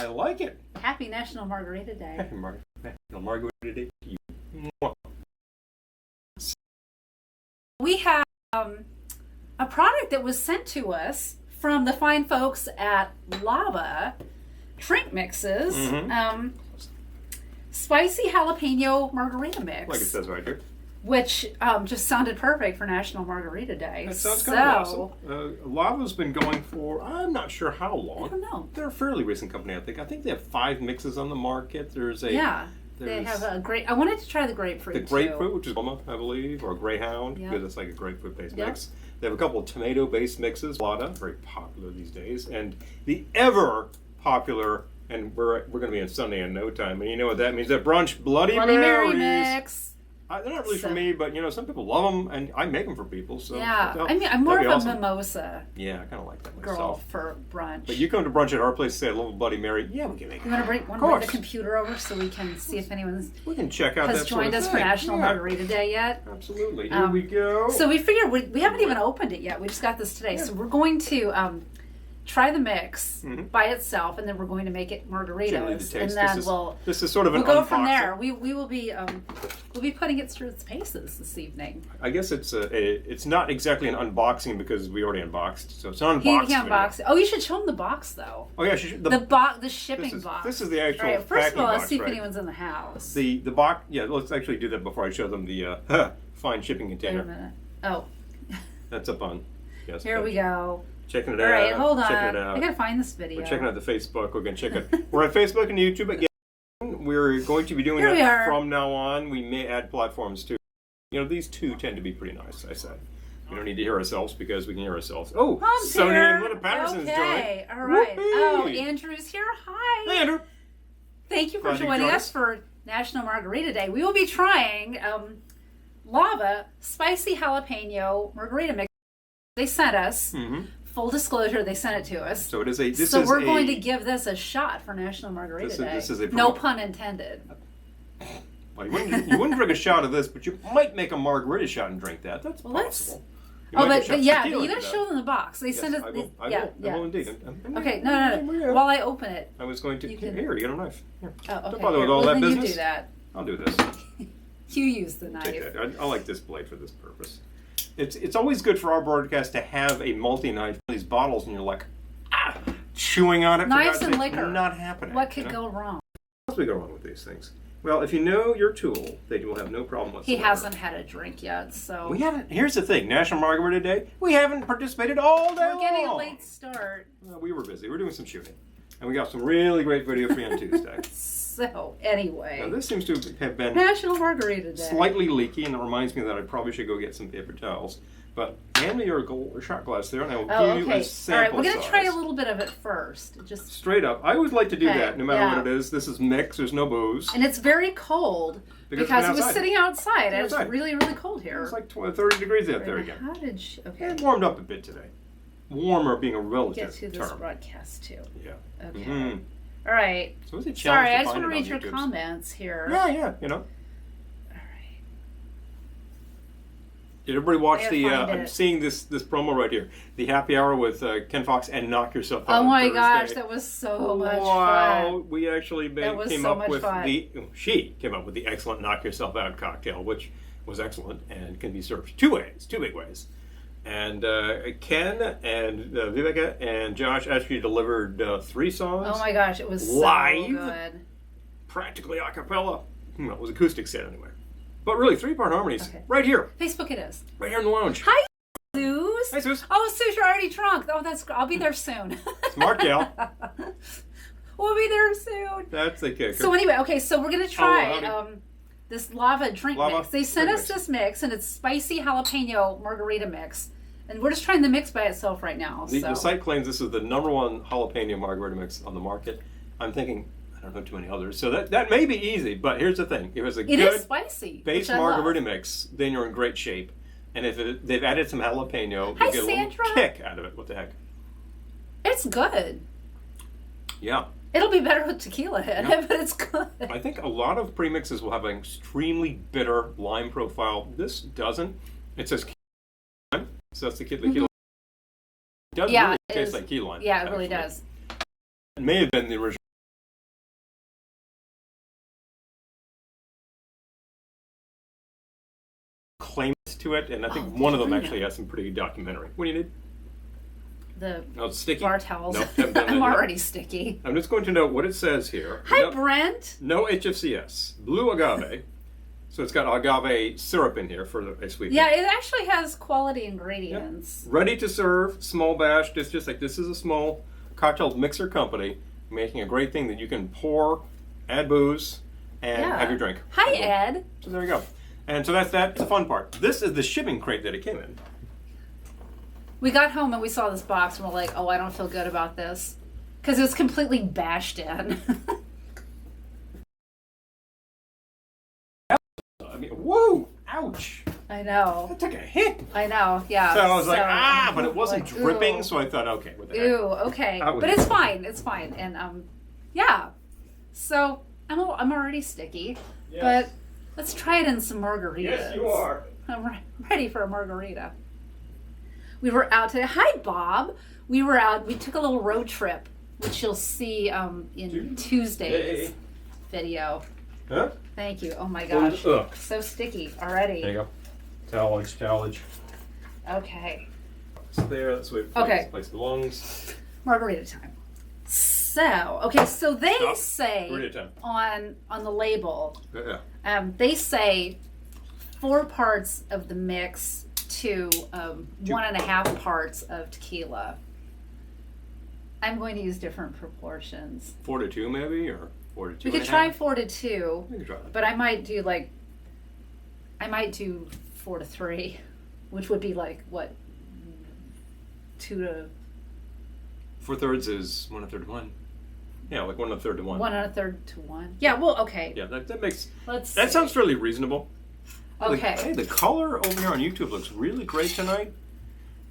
I like it. Happy National Margarita Day. Happy National Margarita Day to you. Mwah. We have a product that was sent to us from the fine folks at Lava Drink Mixes. Spicy jalapeno margarita mix. Like it says right here. Which just sounded perfect for National Margarita Day. That sounds kind of awesome. Lava's been going for, I'm not sure how long. I don't know. They're a fairly recent company, I think. I think they have 5 mixes on the market. There's a... Yeah. They have a great... I wanted to try the grapefruit, The grapefruit, which is Goma, I believe, or Greyhound, because it's like a grapefruit-based mix. They have a couple of tomato-based mixes, Lada, very popular these days, and the ever-popular, and we're going to be on Sunday in no time, and you know what that means, that brunch Bloody Mary Marys. mix. They're not really for me, but you know, some people love them, and I make them for people. So yeah, I mean, I'm more of a mimosa. Yeah, I kind of like that girl myself. For brunch. But you come to brunch at our place, say I love a Bloody Mary. Yeah, we can make it. You want to bring the computer over so we can see if anyone we can check out has that joined us for National Margarita Day yet? Absolutely. Here we go. So we figured we haven't even opened it yet. We just got this today, so we're going to try the mix by itself, and then we're going to make it margaritas, and then this is sort of an we'll go from there. We will be we'll be putting it through its paces this evening. I guess it's not exactly an unboxing because we already unboxed, so it's not unboxed. He unboxed it. Oh, you should show him the box though. Oh yeah, the shipping box. This is the actual. All right, first of all, let's see if right? anyone's in the house. The box. Yeah, let's actually do that before I show them the fine shipping container. Wait a minute. Oh, that's up on. Yes. Here we go. Checking it out. All right, hold on. Checking it out. I gotta find this video. We're checking out the Facebook. We're gonna check it. We're on Facebook and YouTube again. We're going to be doing that from now on. We may add platforms too. You know, these two tend to be pretty nice. I say. We don't need to hear ourselves because we can hear ourselves. Oh, Sony and Linda Patterson's joined. Okay, all right. Whoopee. Oh, Andrew's here. Hi. Hey, Andrew. Thank you for joining us for National Margarita Day. We will be trying Lava Spicy Jalapeno Margarita Mix. They sent us. Full disclosure, they sent it to us. So it is a. So we're going to give this a shot for National Margarita Day. This is a no pun intended. Well, you wouldn't drink a shot of this, but you might make a margarita shot and drink that. That's possible. But yeah, you gotta show them the box. They sent us. I will indeed. Okay, no. While I open it, I was going to. Here, you get a knife. Here. Oh, okay. Don't bother with all that business. You do that. I'll do this. You use the knife. Take that. I like this blade for this purpose. It's always good for our broadcast to have a multi-knife in these bottles, and you're like, chewing on it. Knives and liquor. Not happening. What could go wrong? What could go wrong with these things? Well, if you know your tool, then you will have no problem whatsoever. He hasn't had a drink yet, so... We haven't... Here's the thing. National Margarita Day, we haven't participated all day long. We're getting a late start. Well, we were busy. We're doing some shooting. And we got some really great video for you on Tuesday. So, anyway... Now, this seems to have been... National Margarita Day. Slightly leaky, and it reminds me that I probably should go get some paper towels. But hand me your shot glass there, and I will give you a sample. All right, we're going to try a little bit of it first. Just straight up. I always like to do that, no matter what it is. This is mixed. There's no booze. And it's very cold because it was sitting outside. And it's really, really cold here. It's like 30 degrees out there again. How did you... Okay. It warmed up a bit today. Warmer being a relative term. Get to this broadcast, too. Yeah. Okay. All right. So it's a challenge. Sorry, I just want to read your comments here. Yeah, you know. Did everybody watch I'm seeing this promo right here. The happy hour with Ken Fox and Knock Yourself Out. Oh my gosh, that was so much fun. Wow, we actually she came up with the excellent Knock Yourself Out cocktail, which was excellent and can be served two big ways. And Ken and Viveka and Josh actually delivered 3 songs. Oh my gosh, it was live, so good. Practically a cappella. It was acoustic set anyway. But really, 3-part harmonies right here. Facebook it is. Right here in the lounge. Hi, Suze. Hi, Suze. Oh, Suze, you're already drunk. Oh, that's I'll be there soon. Smart gal. We'll be there soon. That's the kicker. So anyway, okay, so we're going to try this Lava drink mix. They sent us this mix, and it's spicy jalapeno margarita mix. And we're just trying the mix by itself right now. The site claims this is the #1 jalapeno margarita mix on the market. I'm thinking... I don't know too many others, so that may be easy. But here's the thing: if it's a good spicy, base margarita mix, then you're in great shape. And if they've added some jalapeno, you get a little kick out of it. What the heck? It's good. Yeah. It'll be better with tequila in it, but it's good. I think a lot of premixes will have an extremely bitter lime profile. This doesn't. It says key lime, so that's the key lime. It does really taste like key lime. Yeah, it really does. It may have been the original to it, and I think one of them actually has some pretty good documentary. What do you need? The sticky. bar towels. Nope, I'm already sticky. I'm just going to note what it says here. Hi, Brent. No HFCS. Blue agave. So it's got agave syrup in here for a sweetener. Yeah, it actually has quality ingredients. Yep. Ready to serve, small batch. Just like this is a small cocktail mixer company making a great thing that you can pour, add booze, and have your drink. Hi, Ed. So there you go. And so that's the fun part. This is the shipping crate that it came in. We got home and we saw this box and we're like, oh, I don't feel good about this. Because it was completely bashed in. I mean, whoa! Ouch! I know. That took a hit. I know, yeah. So I was like, but it wasn't like, dripping, ew. so I thought, okay, what the heck? Ew, okay. But it's fine. It's fine. And, yeah. So, I'm already sticky. Yes. But let's try it in some margaritas. Yes, you are. I'm ready for a margarita. We were out today. Hi, Bob. We were out. We took a little road trip, which you'll see in Tuesday's video. Huh? Thank you. Oh my gosh. So sticky already. There you go. Towelage. Okay. It's there. That's where place belongs. Margarita time. So they say on the label, they say 4 parts of the mix to 1.5 parts of tequila. I'm going to use different proportions. 4 to 2 maybe, or 4 to 2. We could try 4 to 2. We could try that. But I might do 4 to 3, which would be like what, 2 to. 4/3 is 1/3 to 1. Yeah, like 1/3 to 1. 1/3 to 1. Yeah. Well, okay. Yeah, that makes. That sounds fairly reasonable. Okay. Hey, the color over here on YouTube looks really great tonight.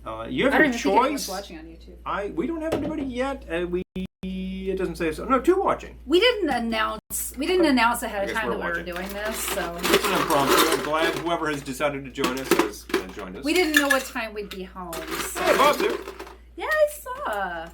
You have I your don't even think anyone's choice. watching on YouTube. We don't have anybody yet. It doesn't say so. No, 2 watching. We didn't announce ahead of time that we were doing this, so. It's an impromptu. I'm glad whoever has decided to join us has joined us. We didn't know what time we'd be home. So. Hey, Bob's here. Yeah, I saw.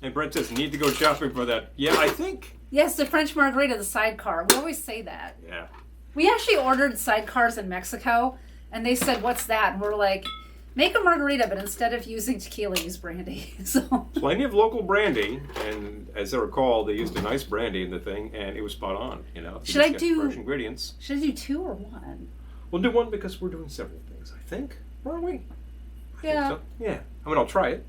And Brent says, need to go shopping for that. Yeah, I think. Yes, the French margarita, the sidecar. We always say that. Yeah. We actually ordered sidecars in Mexico, and they said, what's that? And we're like, make a margarita, but instead of using tequila, use brandy. So plenty of local brandy, and as I recall, they used a nice brandy in the thing, and it was spot on. You know, should I do fresh ingredients? Should I do 2 or 1? We'll do 1 because we're doing several things. I think, aren't we? Yeah. So. Yeah. I mean, I'll try it,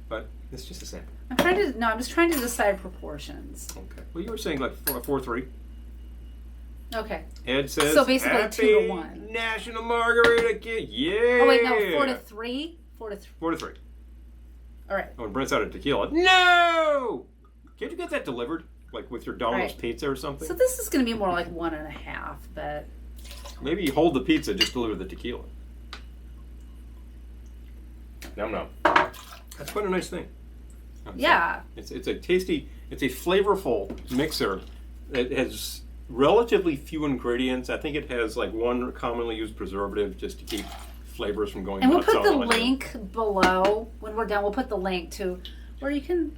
but it's just a sample. I'm just trying to decide proportions. Okay. Well, you were saying like 4/3. Okay. Ed says, so basically Happy 2 to 1. National Margarita Kid. Yeah. Oh wait, no, 4 to 3. 4 to 3. 4 to 3. All right. Oh, and Brent's out of tequila. No. Can't you get that delivered, like with your Domino's pizza or something? So this is going to be more like 1.5, but maybe you hold the pizza, just deliver the tequila. No. That's quite a nice thing. Yeah. It's a tasty, it's a flavorful mixer. It has relatively few ingredients. I think it has like 1 commonly used preservative just to keep flavors from going nuts. And we'll put the link below when we're done. We'll put the link to where you can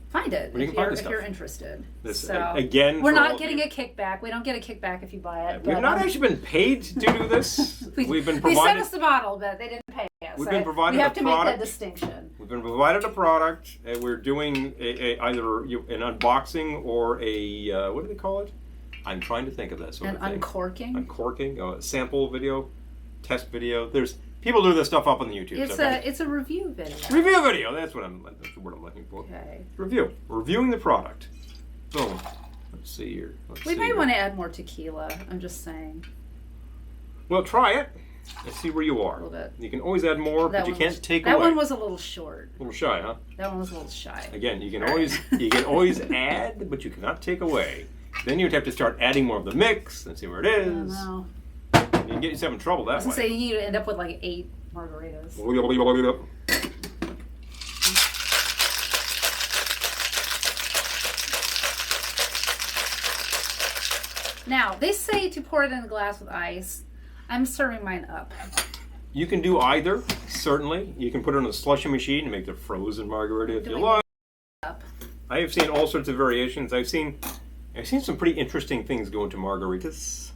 find it if you're interested. So again, we're not getting a kickback. We don't get a kickback if you buy it. We've not actually been paid to do this. We've been provided. They sent us the bottle, but they didn't pay us. We've been provided we have a to product. make that distinction. We've been provided a product, and we're doing either an unboxing or a what do they call it? I'm trying to think of that sort of thing. Uncorking. Uncorking, a sample video, test video. There's people do this stuff up on the YouTube. It's a review video. Review video. That's the word I'm looking for. Okay. Review. Reviewing the product. So let's see here. We might want to add more tequila. I'm just saying. Well, try it. Let's see where you are. A little bit. You can always add more, but you can't take away. That one was a little short. A little shy, huh? That one was a little shy. Again, you can always add, but you cannot take away. Then you'd have to start adding more of the mix and see where it is. I know. You can get yourself in trouble that way. I was going to say, you need to end up with like 8 margaritas. Now, they say to pour it in a glass with ice. I'm serving mine up. You can do either, certainly. You can put it in a slushy machine and make the frozen margarita if you like. I have seen all sorts of variations. I've seen some pretty interesting things go into margaritas.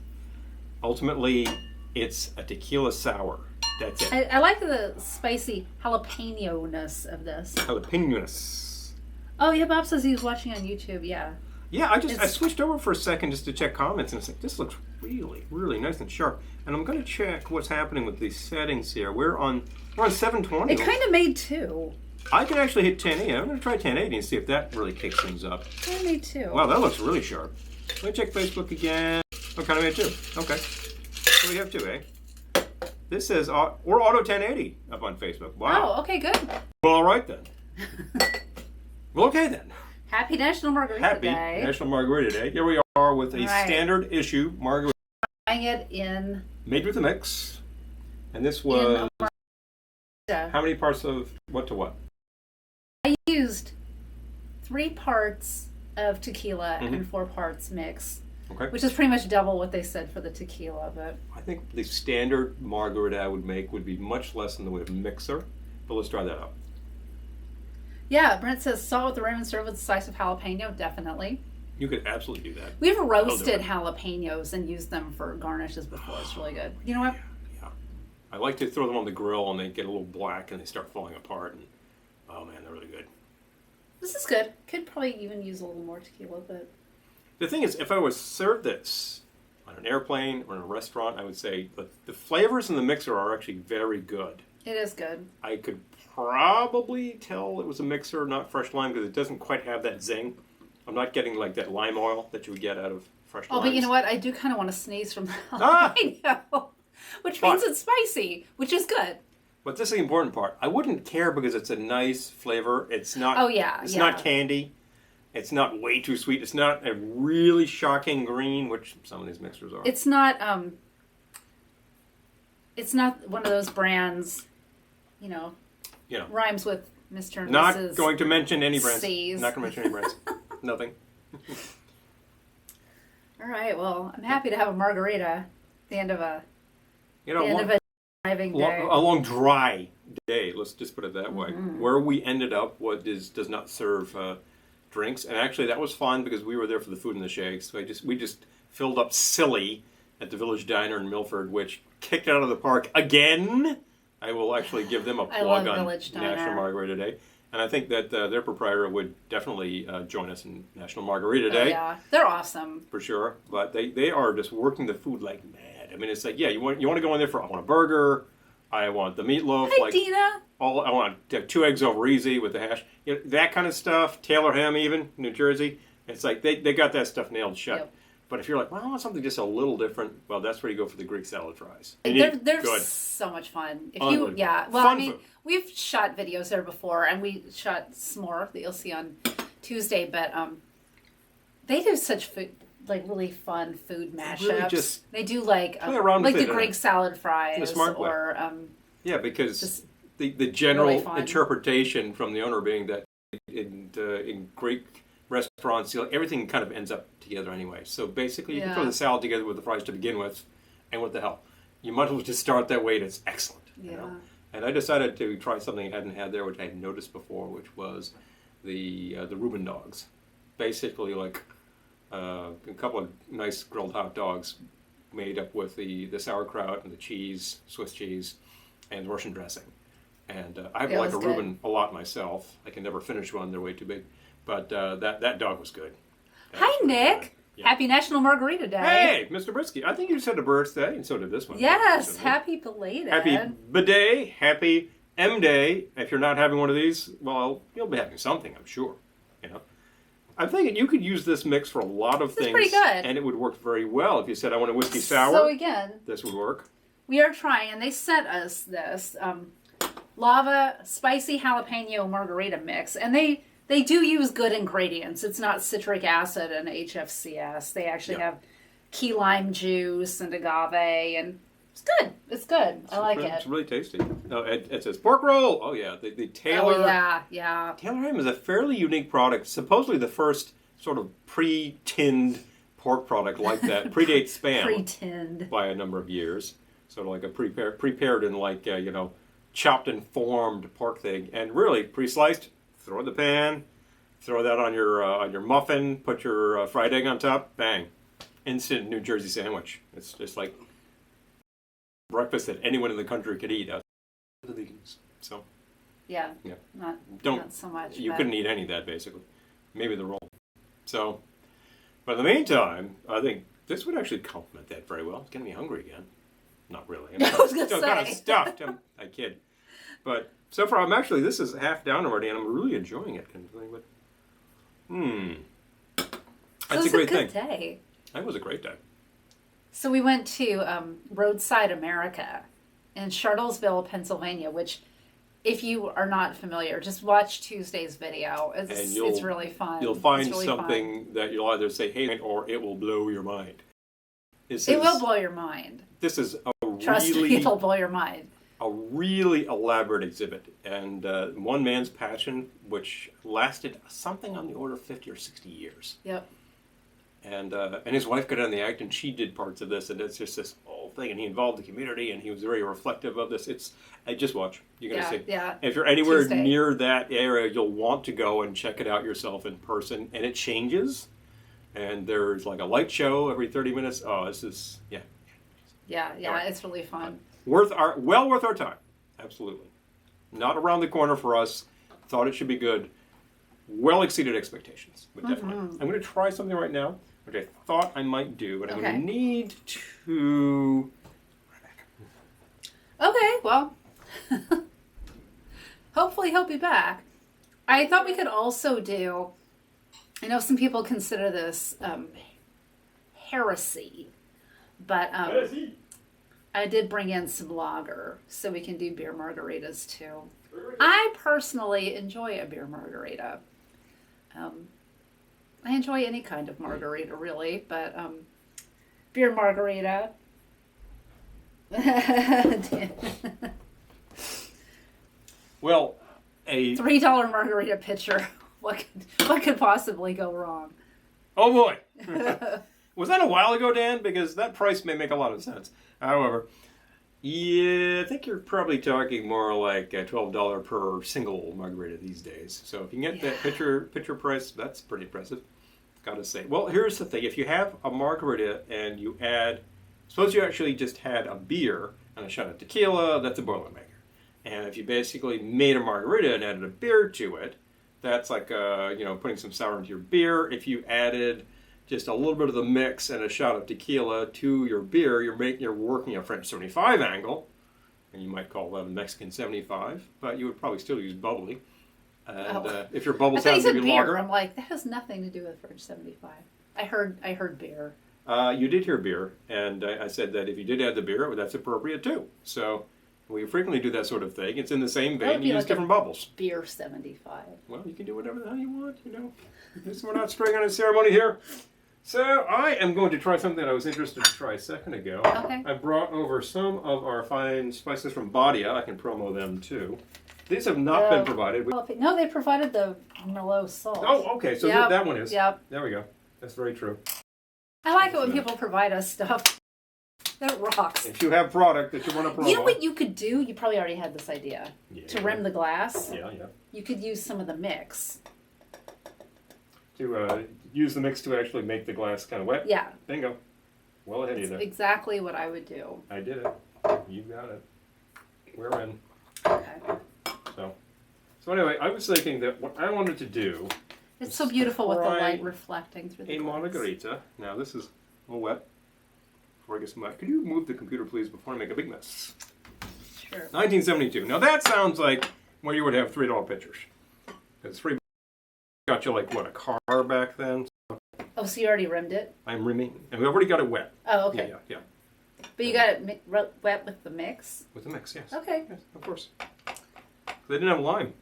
Ultimately, It's a tequila sour. That's it. I like the spicy jalapeno-ness of this. Jalapeno-ness. Oh, yeah, Bob says he was watching on YouTube, yeah. Yeah, I switched over for a second just to check comments, and it's like, this looks really, really nice and sharp. And I'm going to check what's happening with these settings here. We're on 720. It kind of made 2. I can actually hit 1080. I'm going to try 1080 and see if that really kicks things up. Kind of made 2. Wow, that looks really sharp. Let me check Facebook again. Oh, kind of made 2. Okay. So we have 2, eh? This says, we're auto 1080 up on Facebook. Wow. Oh, okay, good. Well, all right then. Well, okay then. Happy National Margarita Day. Happy National Margarita Day. Here we are with a standard issue margarita. Trying it in... Made with a mix. And this was... How many parts of what to what? I used 3 parts of tequila and 4 parts mix. Okay. Which is pretty much double what they said for the tequila, but... I think the standard margarita I would make would be much less in the way of mixer. But let's try that out. Yeah, Brent says salt with the rim and serve with a slice of jalapeno. Definitely. You could absolutely do that. We've roasted jalapenos and used them for garnishes before. It's really good. You know what? Yeah. I like to throw them on the grill and they get a little black and they start falling apart. And oh man, they're really good. This is good. Could probably even use a little more tequila, but... The thing is, if I was served this on an airplane or in a restaurant, I would say the flavors in the mixer are actually very good. It is good. I could probably tell it was a mixer, not fresh lime, because it doesn't quite have that zing. I'm not getting like that lime oil that you would get out of fresh limes. Oh, but you know what? I do kind of want to sneeze from the jalapeno, which means it's spicy, which is good. But this is the important part. I wouldn't care because it's a nice flavor. It's not. Oh yeah. It's not candy. It's not way too sweet. It's not a really shocking green, which some of these mixers are. It's not. It's not one of those brands. You know. Rhymes with Mr. and Not Mrs. going to mention any brands. C's. Not going to mention any brands. Nothing. All right. Well, I'm happy to have a margarita at the end of a driving day. A long dry day. Let's just put it that way. Where we ended up, does not serve drinks, and actually that was fun because we were there for the food and the shakes. So we just filled up silly at the Village Diner in Milford, which kicked out of the park again. I will actually give them a plug on National Margarita Day. And I think that their proprietor would definitely join us in National Margarita Day. Oh, yeah, they're awesome. For sure. But they are just working the food like mad. I mean, it's like, yeah, you want to go in there for, I want a burger, I want the meatloaf. Hi, Dina. I want 2 eggs over easy with the hash. That kind of stuff. Taylor ham even, New Jersey. It's like they got that stuff nailed shut. Yep. But if you're like, well, I want something just a little different, well, that's where you go for the Greek salad fries. They're so much fun. We've shot videos there before, and we shot some more that you'll see on Tuesday. But they do such really fun food mashups. They do like the Greek salad fries, in a smart way. Because the general interpretation from the owner being that in Greek restaurants, everything kind of ends up together anyway. So basically, you can throw the salad together with the fries to begin with, and what the hell, you might as well just start that way. And it's excellent. Yeah. You know? And I decided to try something I hadn't had there, which I hadn't noticed before, which was the Reuben dogs. Basically, like a couple of nice grilled hot dogs made up with the sauerkraut and the cheese, Swiss cheese, and Russian dressing. And I like a Reuben a lot myself. I can never finish one; they're way too big. But that dog was good. Hi, Nick. Yeah. Happy National Margarita Day. Hey, Mr. Brisky. I think you just had a birthday, and so did this one. Yes, happy belated. Happy bidet, happy M-Day. If you're not having one of these, well, you'll be having something, I'm sure. I'm thinking you could use this mix for a lot of things. It's pretty good. And it would work very well. If you said, I want a whiskey sour, so again, this would work. We are trying, and they sent us this lava spicy jalapeno margarita mix, and they do use good ingredients. It's not citric acid and HFCS. They actually have key lime juice and agave, and it's good. It's good. I like it. It's really tasty. No, it says pork roll. Oh, yeah. The Taylor. Oh, yeah. Taylor ham is a fairly unique product. Supposedly the first sort of pre-tinned pork product like that. Predates Spam. Pre-tinned. By a number of years. Sort of like a prepared in chopped and formed pork thing. And really, pre-sliced. Throw it in the pan, throw that on your muffin, put your fried egg on top, bang. Instant New Jersey sandwich. It's just like breakfast that anyone in the country could eat. The vegans. So. Yeah. Not so much. You couldn't eat any of that, basically. Maybe the roll. So, but in the meantime, I think this would actually complement that very well. It's getting me hungry again. Not really. I was going to say. Kind of stuffed. I kid. But so far, this is half down already, and I'm really enjoying it. That's a great thing. Day. That was a great day. So we went to Roadside America in Charlottesville, Pennsylvania, which, if you are not familiar, just watch Tuesday's video. It's really fun. You'll find something that you'll either say, hey, or it will blow your mind. It will blow your mind. This is Trust me, it'll blow your mind. A really elaborate exhibit. And one man's passion, which lasted something on the order of 50 or 60 years. Yep. And his wife got on the act, and she did parts of this, and it's just this whole thing. And he involved the community, and he was very reflective of this. Just watch. You're going to see. Yeah. If you're anywhere near that area, you'll want to go and check it out yourself in person. And it changes. And there's like a light show every 30 minutes. Oh, this is, Yeah, it's really fun. Well worth our time. Absolutely. Not around the corner for us. Thought it should be good. Well exceeded expectations. But definitely. I'm going to try something right now, which I thought I might do, but I'm going to need to... Okay, well, hopefully he'll be back. I thought we could also do, I know some people consider this heresy, but I did bring in some lager, so we can do beer margaritas too. I personally enjoy a beer margarita. I enjoy any kind of margarita, really, but beer margarita. Well, a $3 margarita pitcher. What could possibly go wrong? Oh boy! Was that a while ago, Dan? Because that price may make a lot of sense. However, yeah, I think you're probably talking more like $12 per single margarita these days. So if you can get that pitcher price, that's pretty impressive. Gotta say. Well, here's the thing: if you have a margarita and you add, suppose you actually just had a beer and a shot of tequila, that's a Boilermaker. And if you basically made a margarita and added a beer to it, that's like putting some sour into your beer. If you added just a little bit of the mix and a shot of tequila to your beer, you're working a French 75 angle, and you might call that a Mexican 75, but you would probably still use bubbly. And if your bubbles happen to be lager, I'm like, that has nothing to do with French 75. I heard beer. You did hear beer, and I said that if you did add the beer, that's appropriate too. So we frequently do that sort of thing. It's in the same vein. You use different bubbles. Beer 75. Well, you can do whatever the hell you want, We're not stringing on a ceremony here. So I am going to try something I was interested to try a second ago. Okay. I brought over some of our fine spices from Badia. I can promo them too. These have not been provided. No, they provided the Merlot salt. Oh, okay. So that one is. Yep. There we go. That's very true. I like it when people provide us stuff. That rocks. If you have product that you want to promote. You know what you could do? You probably already had this idea. Yeah. To rim the glass. Yeah. You could use some of the mix. To use the mix to actually make the glass kind of wet? Yeah. Bingo. Well ahead of you there. Exactly what I would do. I did it. You got it. We're in. Okay. So anyway, I was thinking that what I wanted to do... It's so beautiful with the light reflecting through the glass. A margarita. Now this is a little wet. Before I get some wet, could you move the computer please before I make a big mess? Sure. 1972. Now that sounds like where you would have $3 pitchers. Because $3 got you like, what, a car back then? Oh, so you already rimmed it? I'm rimming. And we already got it wet. Oh, okay. Yeah. But you got it wet with the mix? With the mix, yes. Okay. Yes, of course. They didn't have lime.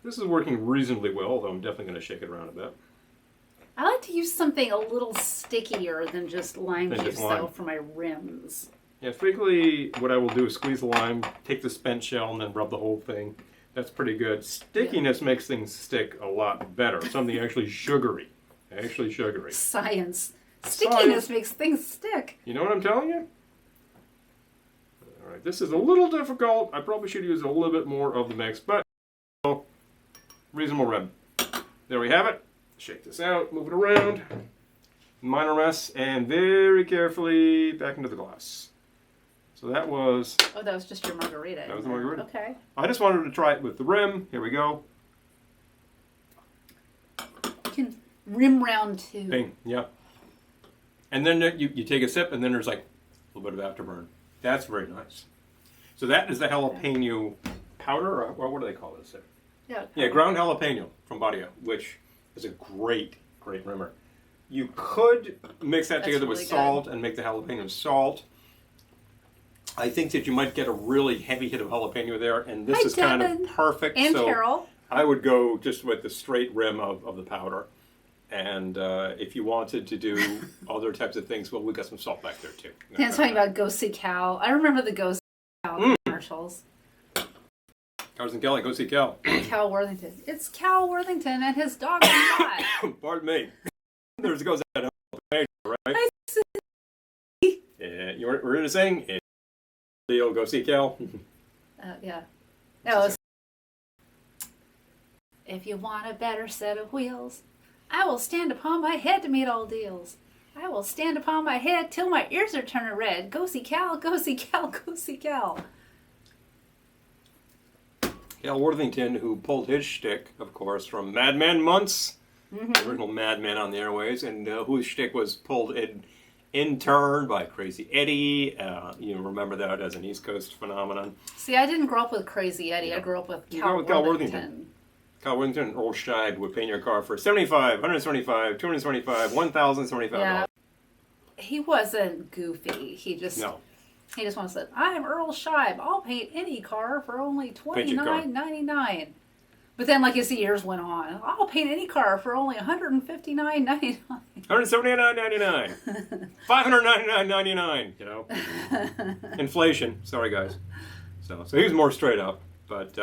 This is working reasonably well, although I'm definitely going to shake it around a bit. I like to use something a little stickier than just lime juice, though, for my rims. Yeah, frequently what I will do is squeeze the lime, take the spent shell, and then rub the whole thing. That's pretty good. Stickiness makes things stick a lot better. Something actually sugary. Science. Stickiness makes things stick. You know what I'm telling you? All right, this is a little difficult. I probably should use a little bit more of the mix, but reasonable rim. There we have it. Shake this out, move it around. Minor rest, and very carefully back into the glass. So that was... Oh, that was just your margarita. That was the margarita. Okay. I just wanted to try it with the rim. Here we go. You can rim round too. Bing, yeah. And then you take a sip, and then there's like a little bit of afterburn. That's very nice. So that is the jalapeno powder, or what do they call this? Yeah, ground jalapeno from Badia, which is a great rimmer. You could mix that together with salt and make the jalapeno salt. I think that you might get a really heavy hit of jalapeno there, and this is kind of perfect. And so Carol. I would go just with the straight rim of the powder. And if you wanted to do other types of things, well, we got some salt back there too. Dan's talking about Go See Cal. I remember the Go See Cal commercials. Cars and Kelly, go see Cal. Cal Worthington. It's Cal Worthington and his dog Scott. Pardon me. There's goes that right? Yeah, you were going to sing? Deal, go see Cal. Yeah. No, if you want a better set of wheels, I will stand upon my head to meet all deals. I will stand upon my head till my ears are turning red. Go see Cal, go see Cal, go see Cal. Cal Worthington, who pulled his shtick, of course, from Mad Men Months, the original Mad Men on the airways, and whose shtick was pulled in turn by Crazy Eddie. You remember that as an East Coast phenomenon. See, I didn't grow up with Crazy Eddie. I grew up with Cal Worthington. Cal Worthington, Earl Scheib would paint your car for $75, $175, $275, $1,075. Yeah. He wasn't goofy. He just once said, "I'm Earl Scheib. I'll paint any car for only $29.99." But then, like as the years went on, I'll paint any car for only $159.99. $179.99. $599.99. You know, inflation. Sorry, guys. So he was more straight up. But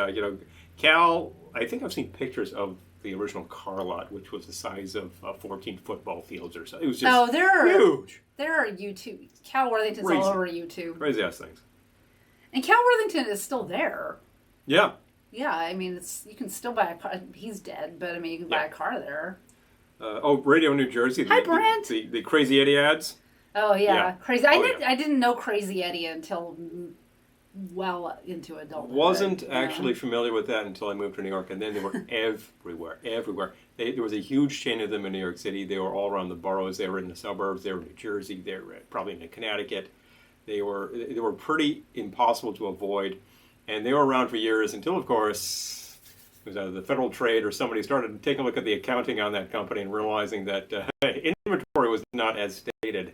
Cal. I think I've seen pictures of the original car lot, which was the size of 14 football fields or so. It was just huge. There are YouTube. Cal Worthington's all over YouTube. Crazy ass things. And Cal Worthington is still there. Yeah. Yeah, I mean, you can still buy a car. He's dead, but I mean, you can buy a car there. Radio New Jersey. Hi, Brent. The Crazy Eddie ads. Oh, yeah. Crazy. I didn't know Crazy Eddie until well into adulthood. Wasn't actually familiar with that until I moved to New York, and then they were everywhere. There was a huge chain of them in New York City. They were all around the boroughs. They were in the suburbs. They were in New Jersey. They were probably in Connecticut. They were pretty impossible to avoid, and they were around for years until, of course, it was either the Federal Trade or somebody started taking a look at the accounting on that company and realizing that inventory was not as stated.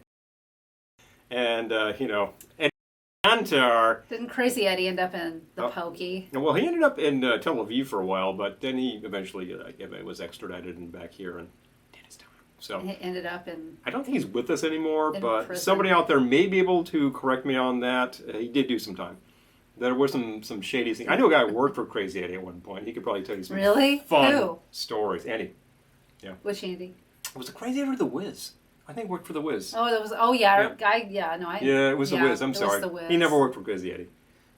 And didn't Crazy Eddie end up in the Pokey? Well, he ended up in Tel Aviv for a while, but then he eventually was extradited and back here and did his time. So he ended up in... I don't think he's with us anymore, but prison. Somebody out there may be able to correct me on that. He did do some time. There were some shady things. I knew a guy who worked for Crazy Eddie at one point. He could probably tell you some fun stories. Andy. Yeah. Which Andy? It was a Crazy Eddie or The Wiz. I think worked for The Wiz. Oh, that was. Oh, yeah. It was The Wiz. I'm sorry. The Wiz. He never worked for Crazy Eddie.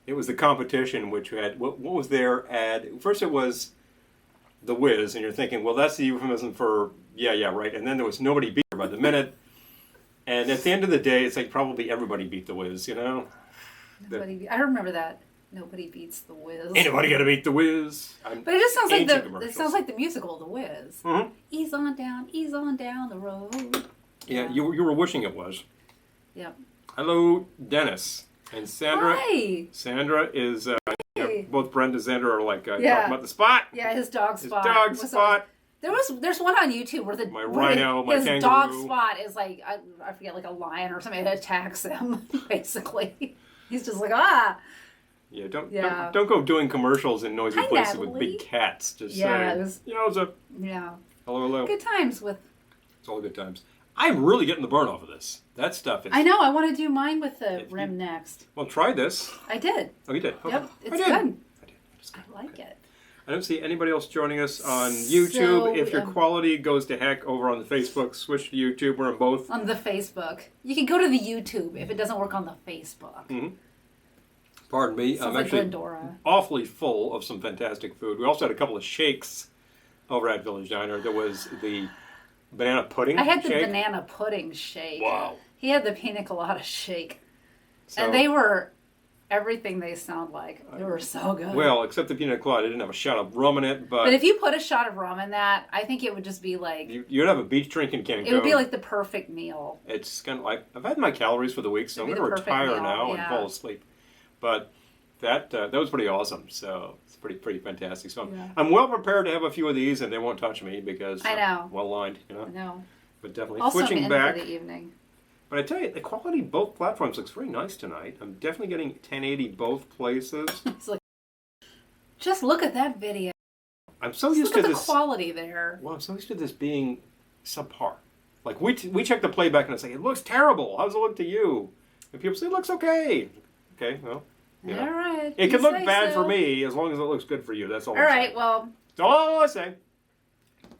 It was the competition, which had what was their ad? First, it was The Wiz, and you're thinking, well, that's the euphemism for yeah, right. And then there was Nobody Beat Her by the Minute. And at the end of the day, it's like probably everybody beat The Wiz. I remember that. Nobody beats The Wiz. Ain't nobody gonna beat The Wiz. But it just sounds like the musical The Wiz. Mm-hmm. Ease on down the road. Yeah, you were wishing it was. Yeah. Hello, Dennis and Sandra. Hi. Sandra is both Brent and Sandra are like talking about the spot. Yeah, his dog Spot. His dog Spot. There's one on YouTube where his kangaroo. dog Spot is like I forget, like a lion or something that attacks him. Basically, he's just like Yeah, don't go doing commercials in noisy places with big cats. Just hello. Good times with. It's all good times. I'm really getting the burn off of this. That stuff is... I know. I want to do mine with the rim next. Well, try this. I did. Oh, you did? Okay. Yep. It's good. I like it. I don't see anybody else joining us on YouTube. If your quality goes to heck over on the Facebook, switch to YouTube. We're on both. On the Facebook. You can go to the YouTube if it doesn't work on the Facebook. Mm-hmm. Pardon me. Sounds I'm like actually Glendora. Awfully full of some fantastic food. We also had a couple of shakes over at Village Diner. There was the... banana pudding shake? I had the banana pudding shake. Wow. He had the pina colada shake. And they were everything they sound like. They were so good. Well, except the pina colada. It didn't have a shot of rum in it. But if you put a shot of rum in that, I think it would just be like... You'd have a beach drinking can. It would be like the perfect meal. It's kind of like... I've had my calories for the week, so I'm going to retire now and fall asleep. But that was pretty awesome. So it's pretty fantastic. So I'm well prepared to have a few of these, and they won't touch me because I'm well lined. You know. I know. But definitely also, switching back. For the evening. But I tell you, the quality of both platforms looks very nice tonight. I'm definitely getting 1080 both places. Just look at that video. I'm so used to this. Look at the quality there. Well, I'm so used to this being subpar. Like we check the playback and I say it looks terrible. How does it look to you? And people say it looks okay. Okay, well. You know. All right. It can look bad for me as long as it looks good for you. That's all. All right. Well. That's all I say.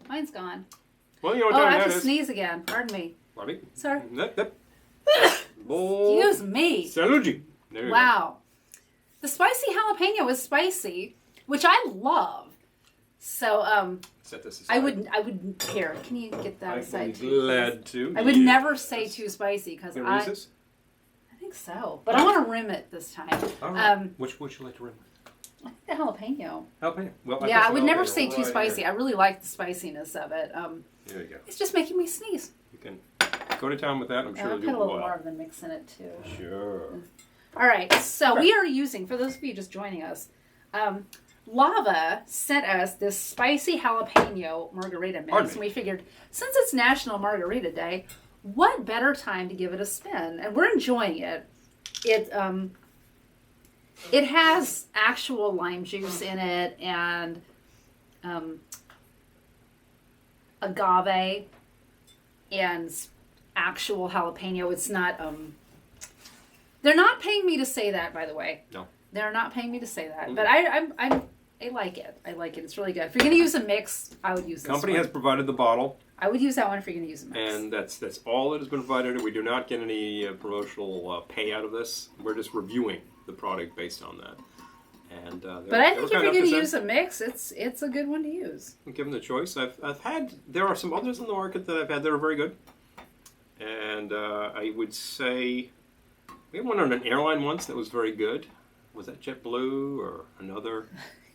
Mine's gone. Well, you know what I time have to sneeze again. Pardon me. Pardon me? Sorry. Excuse me. Saluji. Wow. The spicy jalapeno is spicy, which I love. So set this aside. I wouldn't here. Can you get that aside too? Glad to. I would never say too spicy because I think so. But I want to rim it this time. All right. Which would you like to rim? I think the jalapeno. Jalapeno. Well, I would never say too spicy. Here. I really like the spiciness of it. There you go. It's just making me sneeze. You can go to town with that. I'm sure I'll you'll put a little more of the mix in it too. Sure. All right. So we are using, for those of you just joining us, Lava sent us this spicy jalapeno margarita mix, and we figured since it's National Margarita Day, what better time to give it a spin? And we're enjoying it. It has actual lime juice in it and agave and actual jalapeno. It's not. They're not paying me to say that, by the way. No. They're not paying me to say that, but I like it. I like it. It's really good. If you're going to use a mix, I would use this Company one. has provided the bottle. I would use that one if you're going to use a mix. And that's all that has been provided. We do not get any promotional pay out of this. We're just reviewing the product based on that. And but I think if you're going to use a mix, it's a good one to use. Given the choice, there are some others on the market that I've had that are very good. And I would say we had one on an airline once that was very good. Was that JetBlue or another?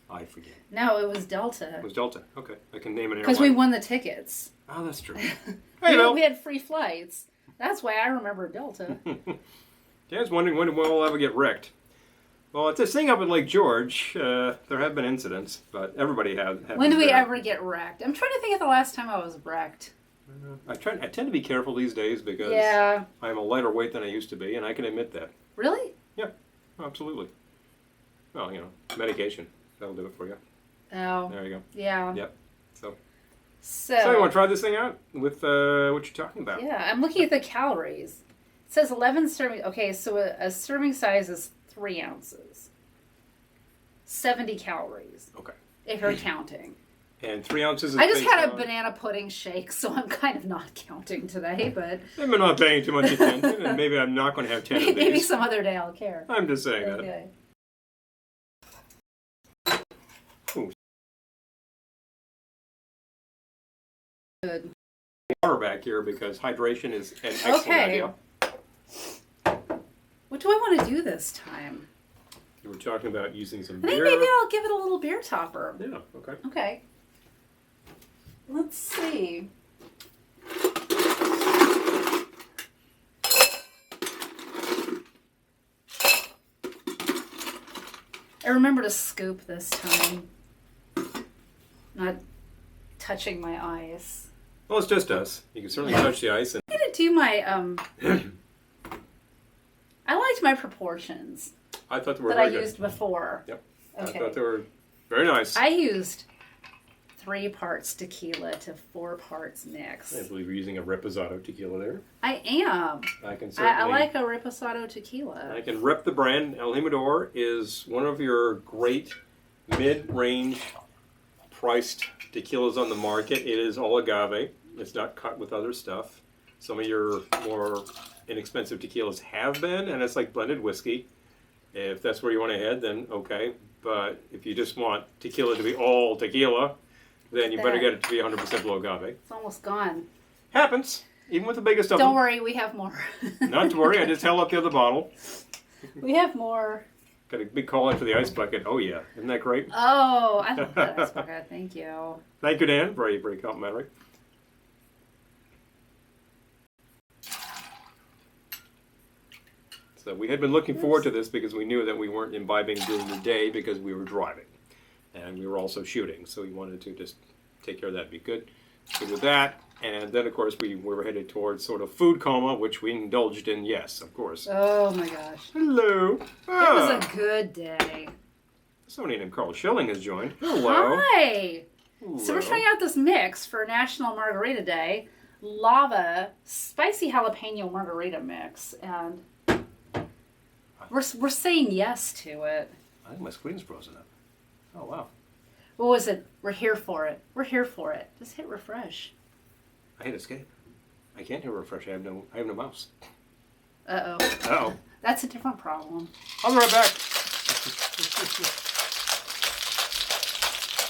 I forget. No, it was Delta. It was Delta. Okay, I can name an airline. Because we won the tickets. Oh, that's true. We had free flights. That's why I remember Delta. I was wondering when we'll ever get wrecked. Well, it's this thing up at Lake George. There have been incidents, but everybody has. When do we ever get wrecked? I'm trying to think of the last time I was wrecked. I tend to be careful these days because I'm a lighter weight than I used to be, and I can admit that. Really? Yeah, absolutely. Well, medication. That'll do it for you. Oh. There you go. Yeah. Yep. So you want to try this thing out with what you're talking about? Yeah, I'm looking at the calories. It says 11 serving. Okay, so a serving size is 3 ounces. 70 calories. Okay. If you're counting. And 3 ounces is I just had a banana pudding shake, so I'm kind of not counting today, but... I'm not paying too much attention, and maybe I'm not going to have 10 of these. Maybe some other day I'll care. I'm just saying that. Ooh. Good. Water back here because hydration is an excellent idea. What do I want to do this time? You were talking about using some beer. Maybe I'll give it a little beer topper. Yeah, okay. Okay. Let's see. I remember to scoop this time. Not touching my ice. Well, it's just us. You can certainly touch the ice. I'm going to do my, I liked my proportions. I thought they were that very I used before. Yep. Okay. I thought they were very nice. I used 3 parts tequila to 4 parts mix. I believe you're using a Reposado tequila there. I am. I like a Reposado tequila. I can rep the brand. El Jimador is one of your great mid-range priced tequilas on the market. It is all agave. It's not cut with other stuff. Some of your more inexpensive tequilas have been, and it's like blended whiskey. If that's where you want to head, then okay. But if you just want tequila to be all tequila, then you better get it to be 100% blue agave. It's almost gone. Happens, even with the biggest of them. Don't worry, we have more. Not to worry, I just held up the other bottle. We have more. Got a big call out for the ice bucket. Oh, yeah. Isn't that great? Oh, I love that ice bucket. Thank you. Thank you, Dan. Very complimentary. So we had been looking forward to this because we knew that we weren't imbibing during the day because we were driving. And we were also shooting. So we wanted to just take care of that. Be good with that. And then, of course, we were headed towards sort of food coma, which we indulged in, yes, of course. Oh, my gosh. Hello. It was a good day. Somebody named Carl Schilling has joined. Hello. Hi. Hello. So we're trying out this mix for National Margarita Day. Lava Spicy Jalapeno Margarita Mix. And we're saying yes to it. I think my screen's frozen up. Oh, wow. What was it? We're here for it. We're here for it. Just hit refresh. I hit escape. I can't hit refresh. I have no mouse. Uh-oh. Uh-oh. That's a different problem. I'll be right back.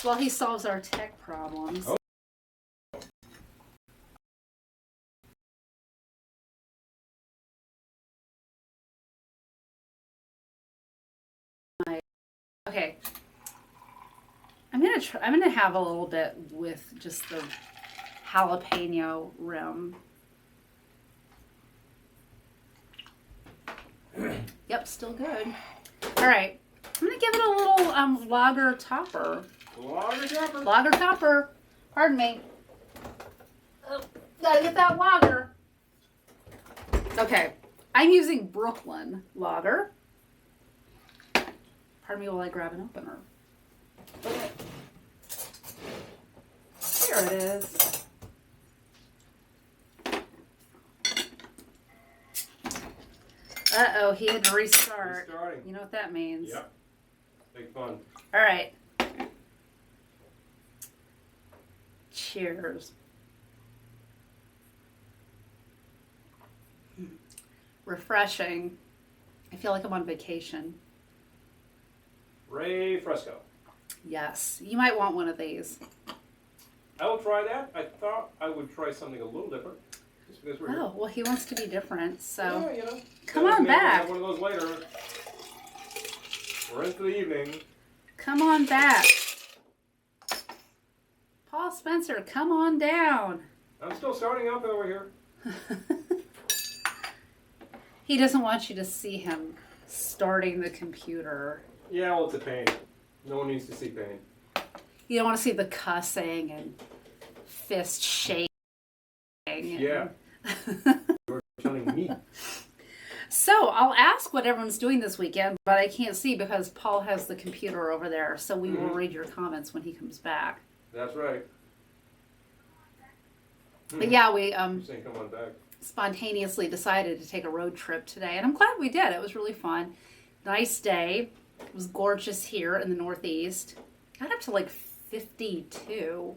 Well, he solves our tech problems. Oh. Okay. I'm gonna have a little bit with just the jalapeno rim. Yep, still good. All right, I'm gonna give it a little lager topper. Lager topper. Lager topper. Pardon me. Oh, gotta get that lager. Okay, I'm using Brooklyn lager. Pardon me while I grab an opener. Okay. Here it is. Uh-oh, he had to restart. Restarting. You know what that means. Yep. Big fun. All right. Cheers. Refreshing. I feel like I'm on vacation. Ray Fresco. Yes. You might want one of these. I will try that. I thought I would try something a little different. Just because we're here. Oh, well, he wants to be different, so. Yeah, you know. Come on back. We'll have one of those later. We're into the evening. Come on back. Paul Spencer, come on down. I'm still starting up over here. He doesn't want you to see him starting the computer. Yeah, well, it's a pain. No one needs to see pain. You don't want to see the cussing and fist shaking. Yeah. You're telling me. So I'll ask what everyone's doing this weekend, but I can't see because Paul has the computer over there. So we will read your comments when he comes back. That's right. But yeah, we You're saying come on back. spontaneously decided to take a road trip today, and I'm glad we did. It was really fun. Nice day. It was gorgeous here in the Northeast. Got up to like 52,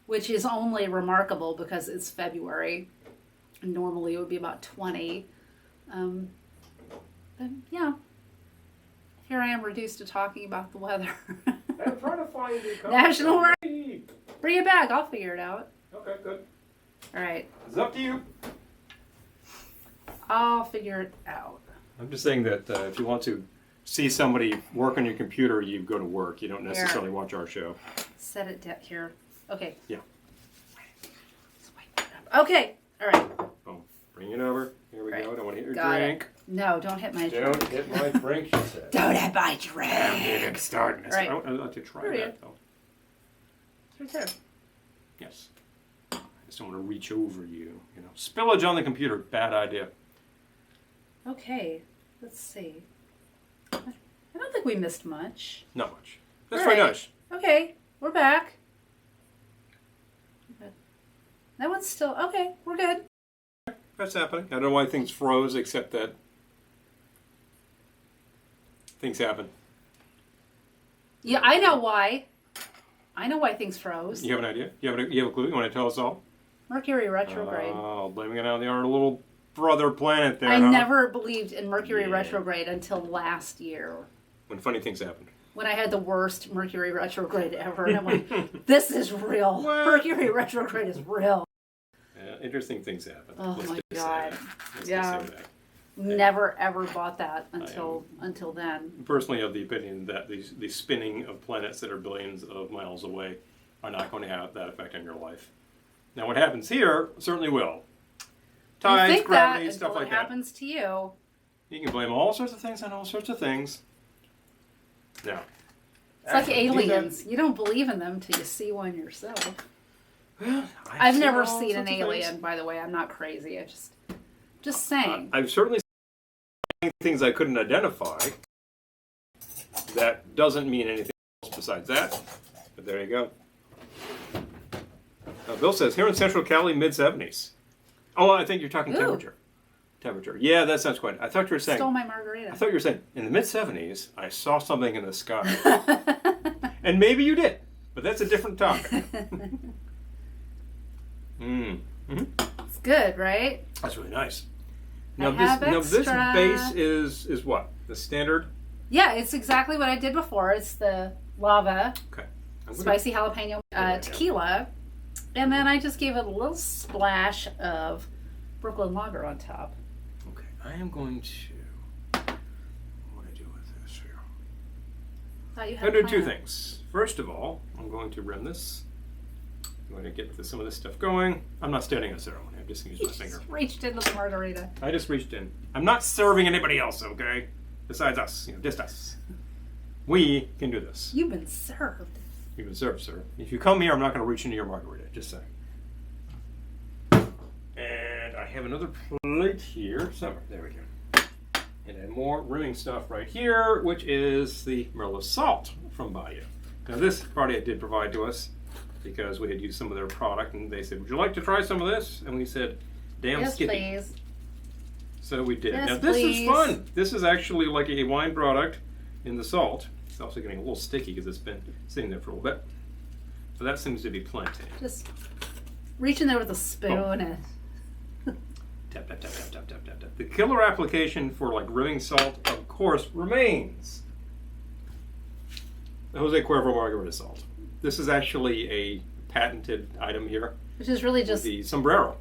which is only remarkable because it's February. Normally it would be about 20. But yeah, here I am reduced to talking about the weather. I'm trying to find the National. Bring it back. I'll figure it out. Okay, good. All right. It's up to you. I'll figure it out. I'm just saying that if you want to see somebody work on your computer, you go to work. You don't necessarily watch our show. Set it down here. Okay. Yeah. Okay. All right. Oh, bring it over. Here we Right. go. Don't want to hit your Got drink. it. No, don't hit my drink. Don't hit my drink, she said. Don't hit my drink. I'm starting. Right. I'd like to try Here we that, though. It's right there. Yes. I just don't want to reach over you. You know, spillage on the computer. Bad idea. Okay. Let's see. I don't think we missed much. Not much. That's All very right. nice. Okay. We're back. That one's still... Okay. We're good. That's happening. I don't know why things froze, except that things happen. Yeah, I know why. I know why things froze. You have an idea? You have a clue? You want to tell us all? Mercury retrograde. Oh, blaming it on our little brother planet there, I huh? never believed in Mercury retrograde until last year. When funny things happened. When I had the worst Mercury retrograde ever. And I'm like, this is real. What? Mercury retrograde is real. Interesting things happen. Oh Let's my just say God. that. Let's Yeah. just say that. Never ever bought that until then. Personally, of the opinion that the spinning of planets that are billions of miles away are not going to have that effect on your life. Now, what happens here certainly will. Tides, gravity, stuff like that. What happens to you? You can blame all sorts of things on all sorts of things. Now, it's like aliens. You don't believe in them till you see one yourself. Well, I've never seen an alien, by the way. I'm not crazy. I just saying. I've certainly seen things I couldn't identify. That doesn't mean anything else besides that. But there you go. Bill says, here in Central Cali, mid-70s. Oh, I think you're talking temperature. Temperature. Yeah, that sounds quite. I thought you were saying. Stole my margarita. I thought you were saying, in the mid-70s, I saw something in the sky. And maybe you did. But that's a different topic. It's good, right? That's really nice. Now this base is what? The standard? Yeah, it's exactly what I did before. It's the lava, spicy jalapeno tequila, and then I just gave it a little splash of Brooklyn Lager on top. Okay, I am going to. What do I do with this here? I'm going to do two things. First of all, I'm going to rim this. I'm going to get some of this stuff going. I'm not standing on ceremony. I'm just going to use my finger. Just reached into the margarita. I just reached in. I'm not serving anybody else, okay? Besides us, just us. We can do this. You've been served. You've been served, sir. If you come here, I'm not going to reach into your margarita. Just saying. And I have another plate here. Somewhere. There we go. And then more rimming stuff right here, which is the Merlot salt from Bayou. Now this party did provide to us because we had used some of their product, and they said, would you like to try some of this? And we said, damn skippy. Yes, please. So we did. Yes, now this please. is fun. This is actually like a wine product in the salt. It's also getting a little sticky because it's been sitting there for a little bit. So that seems to be plenty. Just reach in there with a spoon and tap, tap, tap, tap, tap, tap, tap, tap. The killer application for like rimming salt, of course, remains the Jose Cuervo Margarita salt. This is actually a patented item here. Which is really just the sombrero.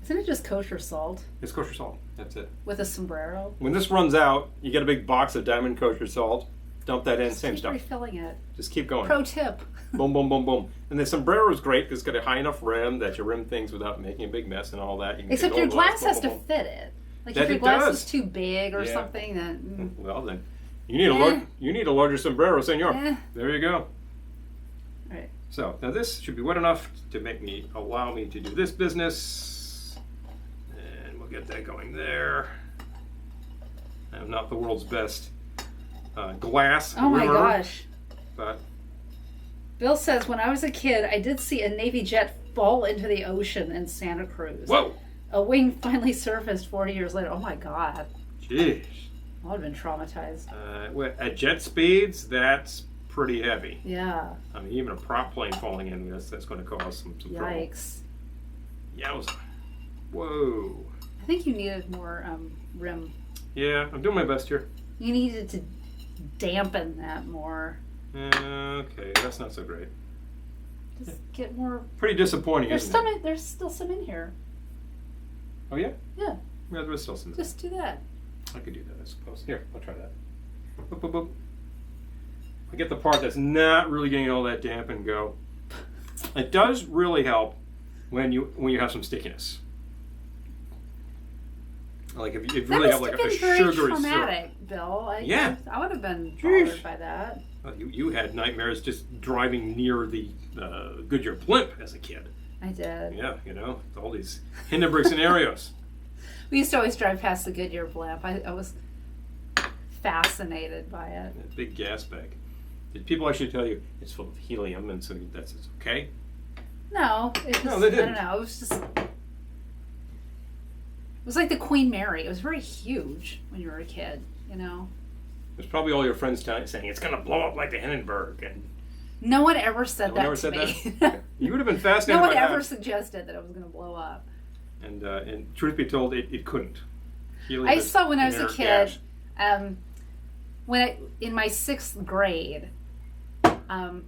Isn't it just kosher salt? It's kosher salt. That's it. With a sombrero. When this runs out, you get a big box of Diamond kosher salt. Dump that in. Same stuff. Refilling it. Just keep going. Pro tip. Boom, boom, boom, boom. And the sombrero is great because it's got a high enough rim that you rim things without making a big mess and all that. Except your glass has to fit it. Like if your glass is too big or something, then well then, you need a larger sombrero, senor. There you go. Right. So now this should be wet enough to allow me to do this business, and we'll get that going there. I'm not the world's best glass. Oh my gosh! But Bill says, when I was a kid, I did see a Navy jet fall into the ocean in Santa Cruz. Whoa! A wing finally surfaced 40 years later. Oh my God! Jeez. I would have been traumatized. At jet speeds, that's pretty heavy. Yeah. I mean, even a prop plane falling in, that's going to cause some trouble. Yikes. Yowza. Whoa. I think you needed more rim. Yeah, I'm doing my best here. You needed to dampen that more. Okay, that's not so great. Just get more. Pretty disappointing, isn't it? There's still some in here. Oh, yeah? Yeah. Yeah, there's still some. Just do that. I could do that, I suppose. Here, I'll try that. Boop, boop, boop. I get the part that's not really getting all that damp and go. It does really help when you have some stickiness. Like if you really have like a sugary traumatic, syrup. Bill. I would have been bothered by that. You had nightmares just driving near the Goodyear blimp as a kid. I did. Yeah, all these Hindenburg scenarios. We used to always drive past the Goodyear blimp. I was fascinated by it. That big gas bag. Did people actually tell you it's full of helium and so it's okay? No, they didn't. I don't know. It was just. It was like the Queen Mary. It was very huge when you were a kid, There's probably all your friends saying it's going to blow up like the Hindenburg. And no one ever said that to me. That? You would have been fascinated by that. No one ever suggested that it was going to blow up. And truth be told, it couldn't. Helium I saw when I was a kid, in my 6th grade, I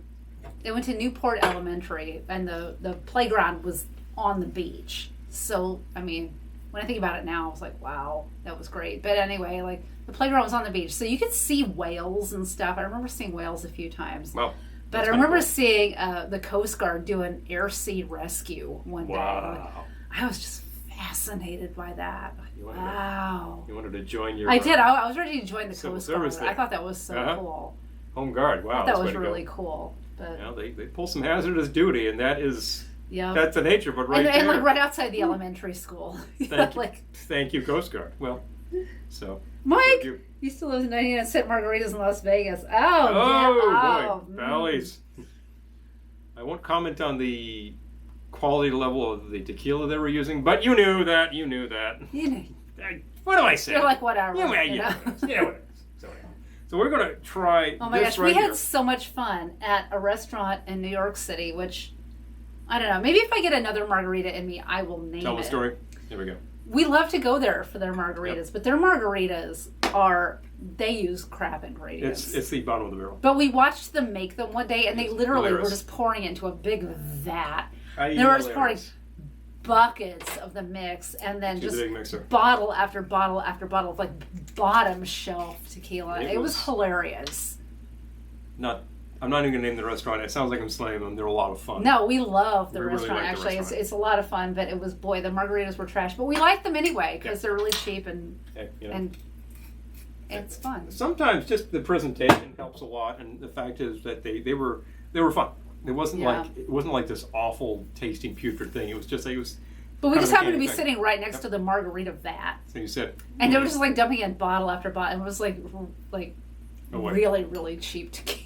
went to Newport Elementary, and the playground was on the beach. So, I mean, when I think about it now, I was like, wow, that was great. But anyway, like the playground was on the beach, so you could see whales and stuff. I remember seeing whales a few times. Wow. But I remember seeing the Coast Guard do an air sea rescue one day. Wow. I was just fascinated by that. You wanted to join your... I did. I was ready to join the Coast Guard. Thing. I thought that was so cool. Home Guard. Wow. I thought that was really cool. But they pull some hazardous duty, and that is... Yeah. That's the nature, but right there. And like right outside the elementary school. Thank you, Coast Guard. Well, so... Mike, you still live in 99 cent margaritas in Las Vegas. Boy, Mm. Bally's. I won't comment on the quality level of the tequila they were using, but you knew that. You knew. What do I say? You're like, whatever. Yeah, whatever. So we're going to try Oh my gosh, we had so much fun at a restaurant in New York City, which, I don't know, maybe if I get another margarita in me, I will name it. Tell the story. Here we go. We love to go there for their margaritas, but their margaritas they use crap ingredients. It's the bottom of the barrel. But we watched them make them one day, and they literally were just pouring it into a big vat. They were just pouring buckets of the mix, and then just bottle after bottle after bottle of like bottom shelf tequila. It was hilarious. I'm not even going to name the restaurant. It sounds like I'm slaying them. They're a lot of fun. No, we love the restaurant, really actually. The restaurant. It's a lot of fun, but it was, the margaritas were trash. But we like them anyway because they're really cheap and it's fun. Sometimes just the presentation helps a lot, and the fact is that they were fun. It wasn't like this awful tasting putrid thing. It was just But we just happened to be sitting right next to the margarita vat. So you said, and they were just like dumping in bottle after bottle, and it was like really, really cheap tequila.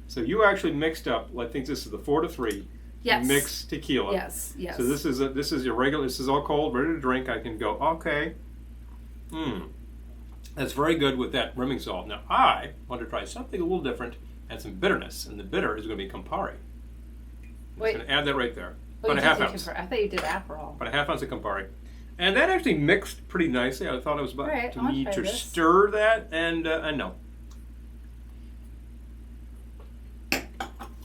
So you actually mixed up. I think this is the 4 to 3. Yes. Mixed tequila. Yes. So this is your regular. This is all cold, ready to drink. I can go. Okay. That's very good with that rimming salt. Now I want to try something a little different and some bitterness, and the bitter is going to be Campari. I'm going to add that right there. About a half ounce. I thought you did Aperol. About a half ounce of Campari. And that actually mixed pretty nicely. I thought it was about to stir that, and no.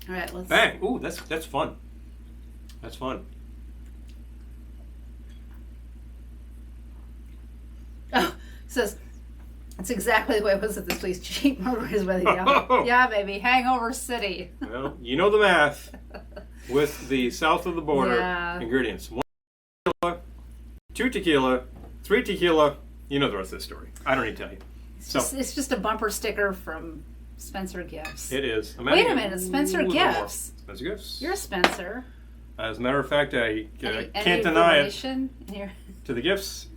All right, let's... Bang! Ooh, that's fun. That's fun. Oh, it says, it's exactly the way it was at this place. Cheap margaritas by the gallon. Yeah, baby. Hangover City. Well, you know the math with the south of the border ingredients. 1 tequila, 2 tequila, 3 tequila. You know the rest of the story. I don't need to tell you. It's just a bumper sticker from Spencer Gifts. It is. Wait a minute, Spencer Gifts. Spencer Gifts. You're a Spencer. As a matter of fact, I can't deny it. To the Gifts.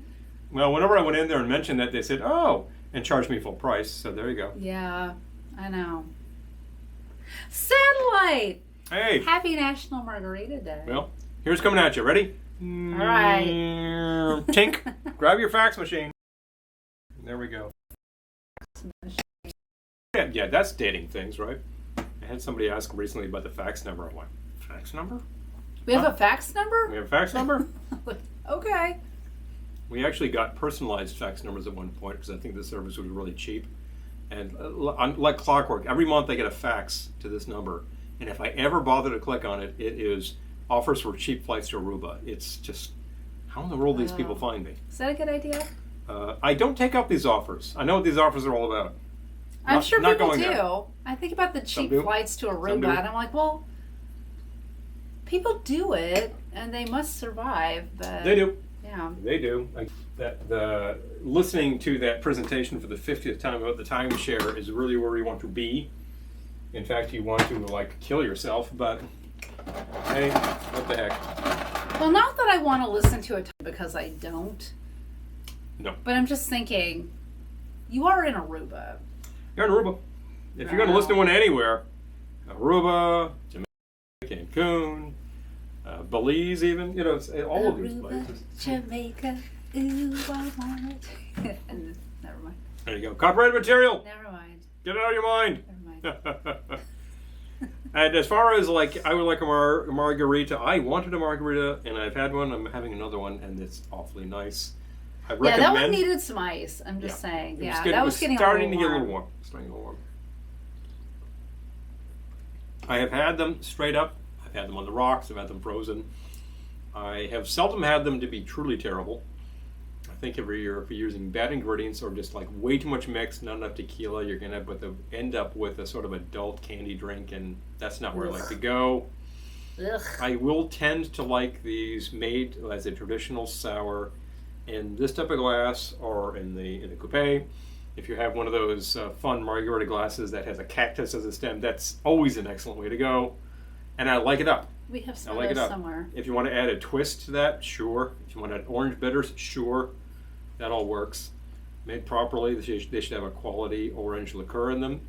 Well, whenever I went in there and mentioned that, they said, "Oh," and charged me full price. So there you go. Yeah, I know. Satellite. Hey. Happy National Margarita Day. Well, here's coming at you. Ready? All right. Tink. Grab your fax machine. There we go. Yeah, that's dating things, right? I had somebody ask recently about the fax number. I went, fax number? We have a fax number? We have a fax number? Okay. We actually got personalized fax numbers at one point because I think the service was really cheap. And like clockwork, every month I get a fax to this number. And if I ever bother to click on it, it is offers for cheap flights to Aruba. It's just, how in the world these people find me? Is that a good idea? I don't take up these offers. I know what these offers are all about. I'm sure people do. I think about the cheap flights to Aruba, and I'm like, well, people do it, and they must survive. But they do. Yeah. They do. Listening to that presentation for the 50th time about the timeshare is really where you want to be. In fact, you want to, kill yourself, but hey, what the heck. Well, not that I want to listen to it because I don't. No. But I'm just thinking, you are in Aruba. You're in Aruba. If you're going to listen to one anywhere, Aruba, Jamaica, Cancun, Belize even, all of these places. Jamaica, ooh, I want it. Never mind. There you go. Copyrighted material. Never mind. Get it out of your mind. Never mind. And as far as I would like a margarita, I wanted a margarita and I've had one. I'm having another one and it's awfully nice. I recommend. Yeah, that one needed some ice. I'm just saying. Yeah, that was getting starting to get a little warm. Starting a little warm. I have had them straight up. I've had them on the rocks. I've had them frozen. I have seldom had them to be truly terrible. think if you're using bad ingredients or just like way too much mix, not enough tequila, you're going to end up with a sort of adult candy drink, and that's not where I like to go. Ugh. I will tend to like these made as a traditional sour in this type of glass or in the coupe. If you have one of those fun margarita glasses that has a cactus as a stem, that's always an excellent way to go. And I like it up. We have some I like of it those up. somewhere. If you want to add a twist to that, sure. If you want to add orange bitters, sure. That all works. Made properly, they should have a quality orange liqueur in them.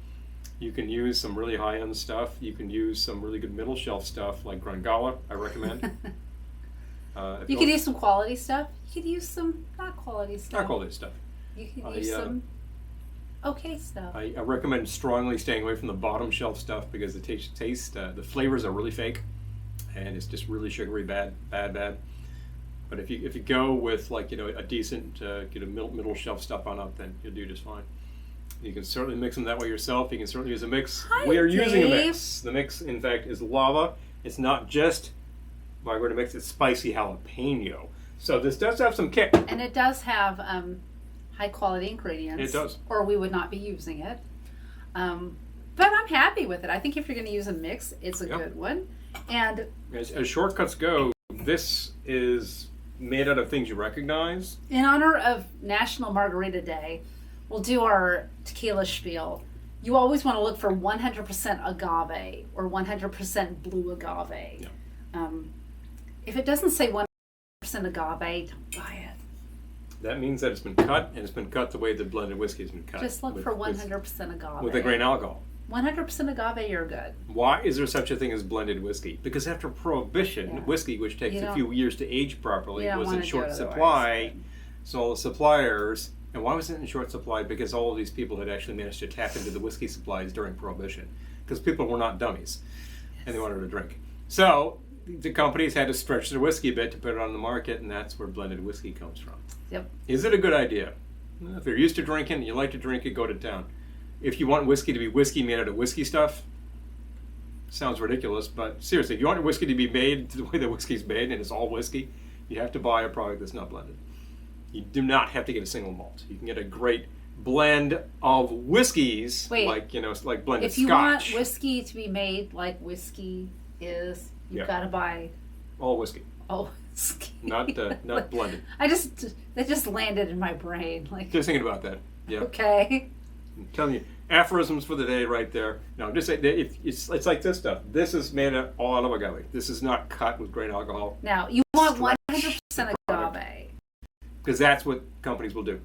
You can use some really high-end stuff. You can use some really good middle shelf stuff like Grangala, I recommend. You could use some quality stuff. You could use some not quality stuff. Not quality stuff. You could use some okay stuff. I recommend strongly staying away from the bottom shelf stuff because the the flavors are really fake, and it's just really sugary, bad. But if you go with like a decent middle shelf stuff on up, then you'll do just fine. You can certainly mix them that way yourself. You can certainly use a mix. Hi, we are Dave. using a mix. The mix, in fact, is lava. It's not just Margarita mix. It's spicy jalapeno. So this does have some kick. And it does have high quality ingredients. It does. Or we would not be using it. But I'm happy with it. I think if you're going to use a mix, it's a good one. And as shortcuts go, this is made out of things you recognize. In honor of National Margarita Day, we'll do our tequila spiel. You always want to look for 100% agave or 100% blue agave. Yeah. If it doesn't say 100% agave, don't buy it. That means that it's been cut, and it's been cut the way the blended whiskey has been cut. Just look for 100% agave. With a grain alcohol. 100% agave, you're good. Why is there such a thing as blended whiskey? Because after Prohibition, whiskey, which takes a few years to age properly, was in short supply. So all the suppliers, and why was it in short supply? Because all of these people had actually managed to tap into the whiskey supplies during Prohibition. Because people were not dummies, and they wanted to drink. So the companies had to stretch their whiskey a bit to put it on the market, and that's where blended whiskey comes from. Yep. Is it a good idea? If you're used to drinking and you like to drink it, go to town. If you want whiskey to be whiskey made out of whiskey stuff, sounds ridiculous, but seriously, if you want your whiskey to be made the way that whiskey's made and it's all whiskey, you have to buy a product that's not blended. You do not have to get a single malt. You can get a great blend of whiskeys, like blended Scotch. If you want whiskey to be made like whiskey is, you've got to buy all whiskey. All whiskey. Not blended. That just landed in my brain. Just thinking about that. Yeah. Okay. I'm telling you, aphorisms for the day right there. No, just say it's like this stuff. This is made all out of agave. This is not cut with grain alcohol. Now, you want 100% agave. Because that's what companies will do.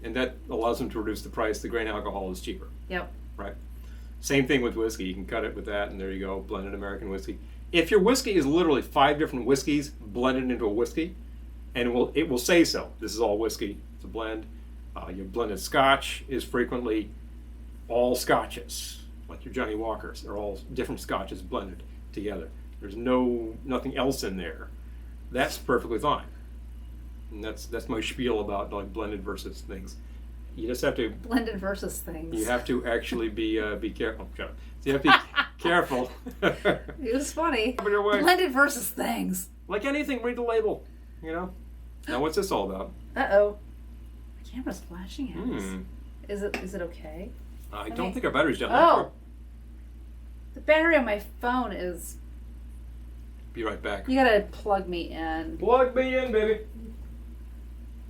And that allows them to reduce the price. The grain alcohol is cheaper. Yep. Right? Same thing with whiskey. You can cut it with that, and there you go, blended American whiskey. If your whiskey is literally 5 different whiskeys blended into a whiskey, and it will say so. This is all whiskey. It's a blend. Your blended Scotch is frequently all Scotches, like your Johnny Walkers. They're all different Scotches blended together. There's nothing else in there. That's perfectly fine. And that's my spiel about like blended versus things. You just have to blended versus things. You have to actually be careful. So you have to be careful. It was funny. Blended versus things. Like anything, read the label. Now what's this all about? Uh-oh. Camera's flashing at us. Is it okay? I don't think our battery's down there. The battery on my phone is... Be right back. You gotta plug me in. Plug me in, baby.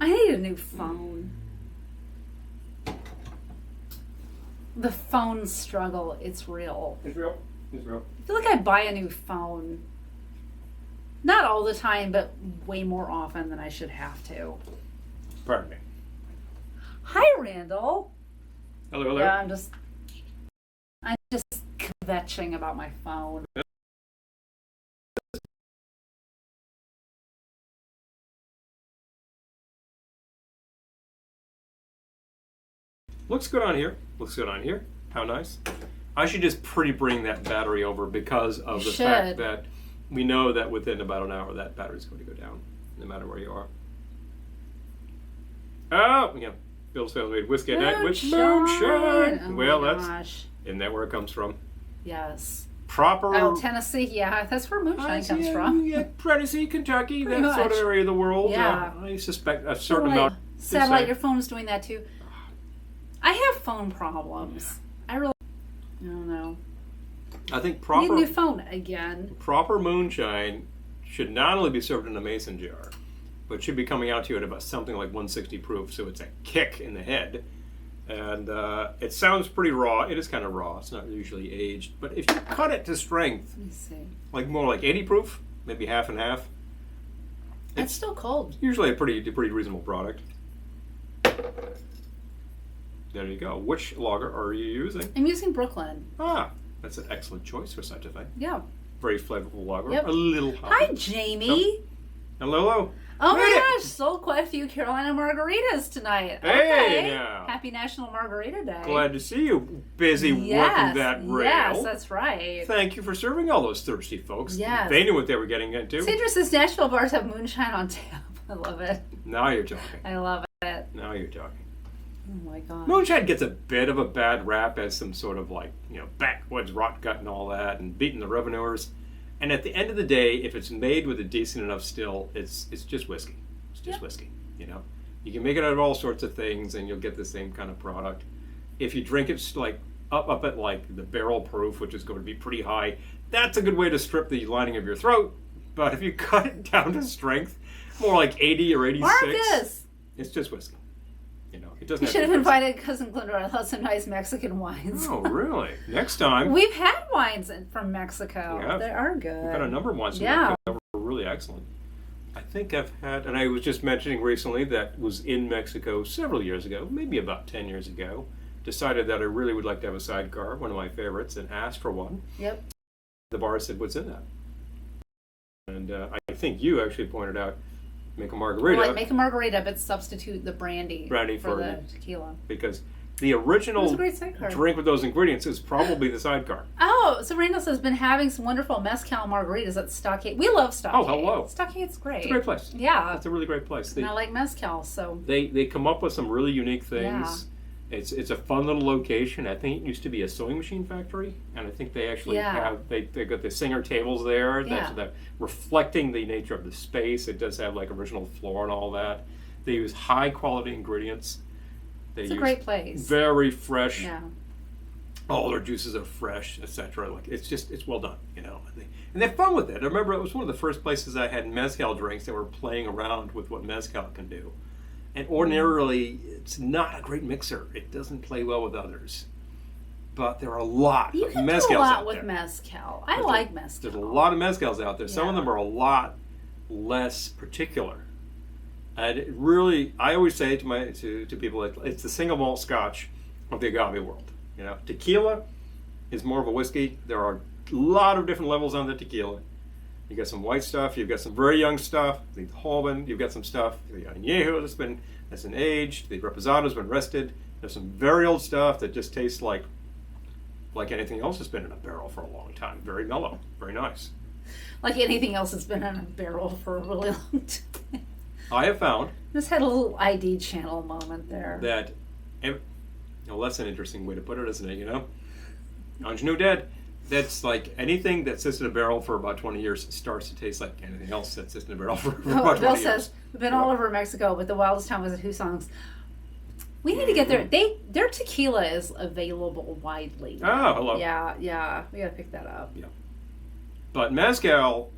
I need a new phone. The phone struggle, it's real. It's real. It's real. I feel like I buy a new phone. Not all the time, but way more often than I should have to. Pardon me. Hi, Randall. Hello. Yeah, I'm just kvetching about my phone. Looks good on here. How nice. I should just bring that battery over because of the fact that we know that within about an hour that battery's going to go down, no matter where you are. Oh, yeah. Bill's family made whiskey at night with moonshine. Isn't that where it comes from? Yes. Proper. Oh, Tennessee. Yeah, that's where moonshine comes from. Yeah, Tennessee, Kentucky, that sort of area of the world. Yeah. I suspect a certain amount. Satellite, your phone's doing that too. I have phone problems. I don't know. I think proper... Need a new phone again. Proper moonshine should not only be served in a mason jar, but should be coming out to you at about something like 160 proof, so it's a kick in the head. And it sounds pretty raw. It is kind of raw. It's not usually aged. But if you cut it to strength, Let me see. like more like 80 proof, maybe half and half, it's still cold. Usually a pretty reasonable product. There you go. Which lager are you using? I'm using Brooklyn. Ah, that's an excellent choice for such a thing. Yeah. Very flavorful lager. Yep. A little hot. Hi, Jamie. Hello. Oh my gosh, sold quite a few Carolina margaritas tonight. Hey, okay. now. Happy National Margarita Day. Glad to see you busy working that rail. Yes, that's right. Thank you for serving all those thirsty folks. Yes. They knew what they were getting into. Citrus says Nashville bars have moonshine on tap. I love it. Now you're talking. I love it. Now you're talking. Oh my god. Moonshine gets a bit of a bad rap as some sort of backwoods rot gut and all that, and beating the revenuers. And at the end of the day, if it's made with a decent enough still, it's just whiskey. It's just whiskey. You can make it out of all sorts of things, and you'll get the same kind of product. If you drink it like up at like the barrel proof, which is going to be pretty high, that's a good way to strip the lining of your throat. But if you cut it down to strength, more like 80 or 86, Marcus! It's just whiskey. It doesn't. You should have invited Cousin Glinda. I love some nice Mexican wines. Oh, really? Next time. We've had wines from Mexico. Yeah. They are good. We've had a number of wines from Mexico that were really excellent. I think I've had, and I was just mentioning recently that was in Mexico several years ago, maybe about 10 years ago, decided that I really would like to have a sidecar, one of my favorites, and asked for one. Yep. The bar said, what's in that? And I think you actually pointed out, make a margarita. Well, make a margarita, but substitute the brandy for the tequila. Because the original great sidecar. drink with those ingredients is probably the sidecar. Oh, so Randall has been having some wonderful mezcal margaritas at Stockade. We love Stockade. Oh, hello. Stockade's great. It's a great place. Yeah. It's a really great place. And I like mezcal, so. They come up with some really unique things. Yeah. It's a fun little location. I think it used to be a sewing machine factory, and I think they actually have they got the Singer tables there that reflecting the nature of the space. It does have like original floor and all that. They use high quality ingredients. It's a great place. Very fresh. Yeah. All their juices are fresh, etc. Like it's well done, and they're fun with it. I remember it was one of the first places I had mezcal drinks that were playing around with what mezcal can do. And ordinarily, it's not a great mixer. It doesn't play well with others. But there are a lot of mezcals out there. You can do a lot with mezcal. I like mezcal. There's a lot of mezcals out there. Some of them are a lot less particular. And it really, I always say to people, it's the single malt scotch of the agave world. Tequila is more of a whiskey. There are a lot of different levels on the tequila. You've got some white stuff, you've got some very young stuff, the Holman, you've got some stuff, the Añejo that's been aged, the Reposado's been rested. There's some very old stuff that just tastes like anything else that's been in a barrel for a long time. Very mellow, very nice. Like anything else that's been in a barrel for a really long time. I have found... Just had a little ID channel moment there. That's an interesting way to put it, isn't it, Ingenue dead. That's like anything that sits in a barrel for about 20 years starts to taste like anything else that sits in a barrel for about 20 Bill years. says, we've been all over Mexico, but the wildest time was at Housong's. We need to get there. Their tequila is available widely. Oh, hello. Yeah. We got to pick that up. Yeah. But mezcal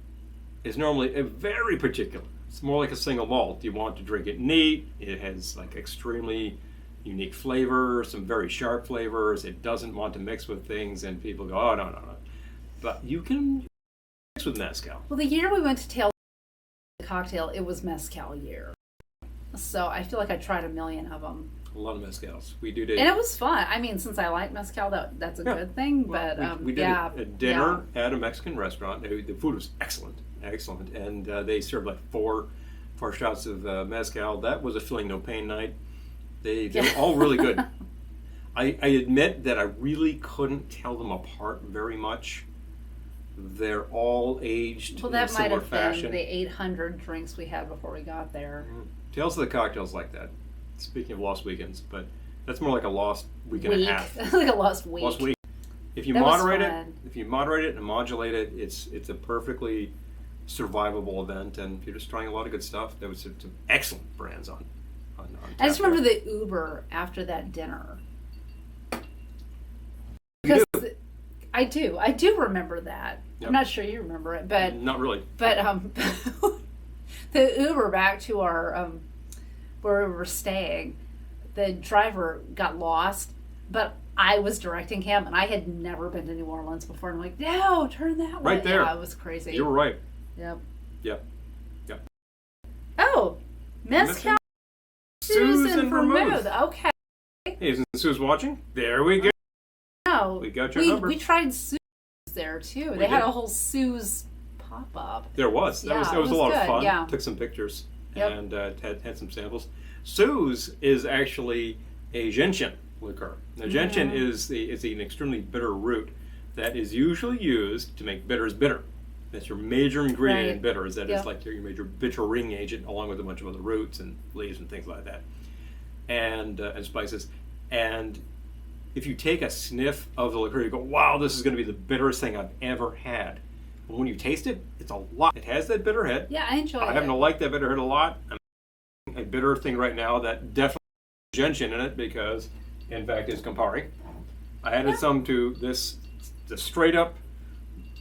is normally very particular. It's more like a single malt. You want to drink it neat. It has like extremely unique flavor, some very sharp flavors. It doesn't want to mix with things, and people go, oh, no. But you can mix with mezcal. Well, the year we went to Tail Cocktail, it was mezcal year. So I feel like I tried a million of them. A lot of mezcals. We do. And it was fun. I mean, since I like mezcal, that's a good thing. Well, but we did a dinner at a Mexican restaurant. The food was excellent. And they served like four shots of mezcal. That was a feeling no pain night. They were all really good. I admit that I really couldn't tell them apart very much. They're all aged in a similar fashion. Been the 800 drinks we had before we got there. Tales of the Cocktails like that. Speaking of lost weekends, but that's more like a lost week and a half. Like a lost week. Lost week. If you moderate it and modulate it, it's a perfectly survivable event, and if you're just trying a lot of good stuff, there was some excellent brands on. I just remember the Uber after that dinner. You Because do. I do remember that. Yep. I'm not sure you remember it, but Not really. But the Uber back to our where we were staying, the driver got lost, but I was directing him, and I had never been to New Orleans before. And I'm like, no, turn that way. Right there. Yeah, it was crazy. You were right. Yep. Yep. Oh, Mezcal Susan Vermouth. Okay. Hey, isn't Sue's watching? There we go. No, We got your number. We tried Sue's there too. They had a whole Sue's pop up. There was. That was a lot of fun. Yeah. Took some pictures and had some samples. Sue's is actually a gentian liqueur. Now, gentian is an extremely bitter root that is usually used to make bitters bitter. That's your major ingredient in bitters. That is like your major bittering agent, along with a bunch of other roots and leaves and things like that, and spices. And if you take a sniff of the liqueur, you go, "Wow, this is going to be the bitterest thing I've ever had." But when you taste it, it's a lot. It has that bitter head. Yeah, I enjoy it. I happen to like that bitter head a lot. I'm a bitter thing right now that definitely has gentian in it because, in fact, is Campari. I added some to this, the straight up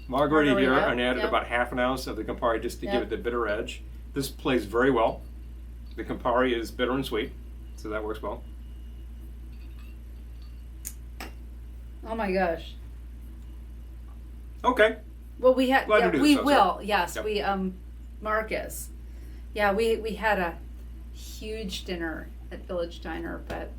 Margarita here, and added about half an ounce of the Campari just to give it the bitter edge. This plays very well. The Campari is bitter and sweet, so that works well. Oh my gosh. Okay. Well, we had. Glad to do we this, will. sorry. Yes, Yep. we Marcus. Yeah, we had a huge dinner at Village Diner, but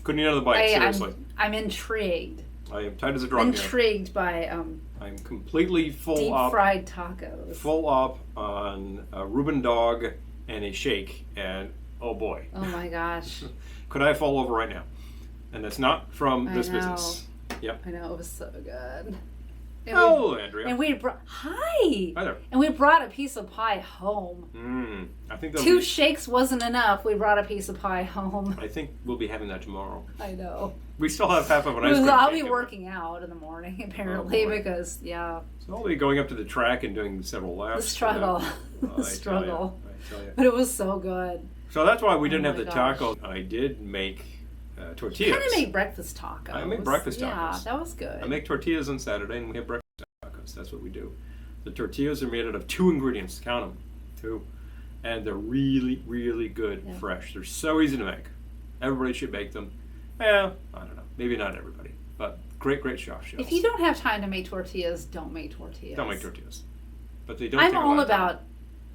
Couldn't eat another bite, seriously. I'm intrigued. I am tight as a drum here. Intrigued by I'm completely full deep up. fried tacos. Full up on a Reuben dog and a shake, and oh boy. Oh my gosh. Could I fall over right now? And that's not from this know. business. Yep. I know, it was so good. And Oh, Andrea. And we brought hi there. and we brought a piece of pie home. I think Two shakes wasn't enough. We brought a piece of pie home. I think we'll be having that tomorrow. I know. We still have half of an ice cream. I'll be cake. working out in the morning apparently because So I'll be going up to the track and doing several laps. the struggle, Oh, the struggle. I tell you. But it was so good. So that's why we didn't have my the gosh. tacos. I did make tortillas. Kind of make breakfast tacos. I make breakfast tacos. Yeah, that was good. I make tortillas on Saturday, and we have breakfast tacos. That's what we do. The tortillas are made out of 2 ingredients. Count them, 2, and they're really, really good fresh. They're so easy to make. Everybody should make them. I don't know. Maybe not everybody, but great chefs. If you don't have time to make tortillas, don't make tortillas. Don't make tortillas. But they don't. I'm take a all lot of time. about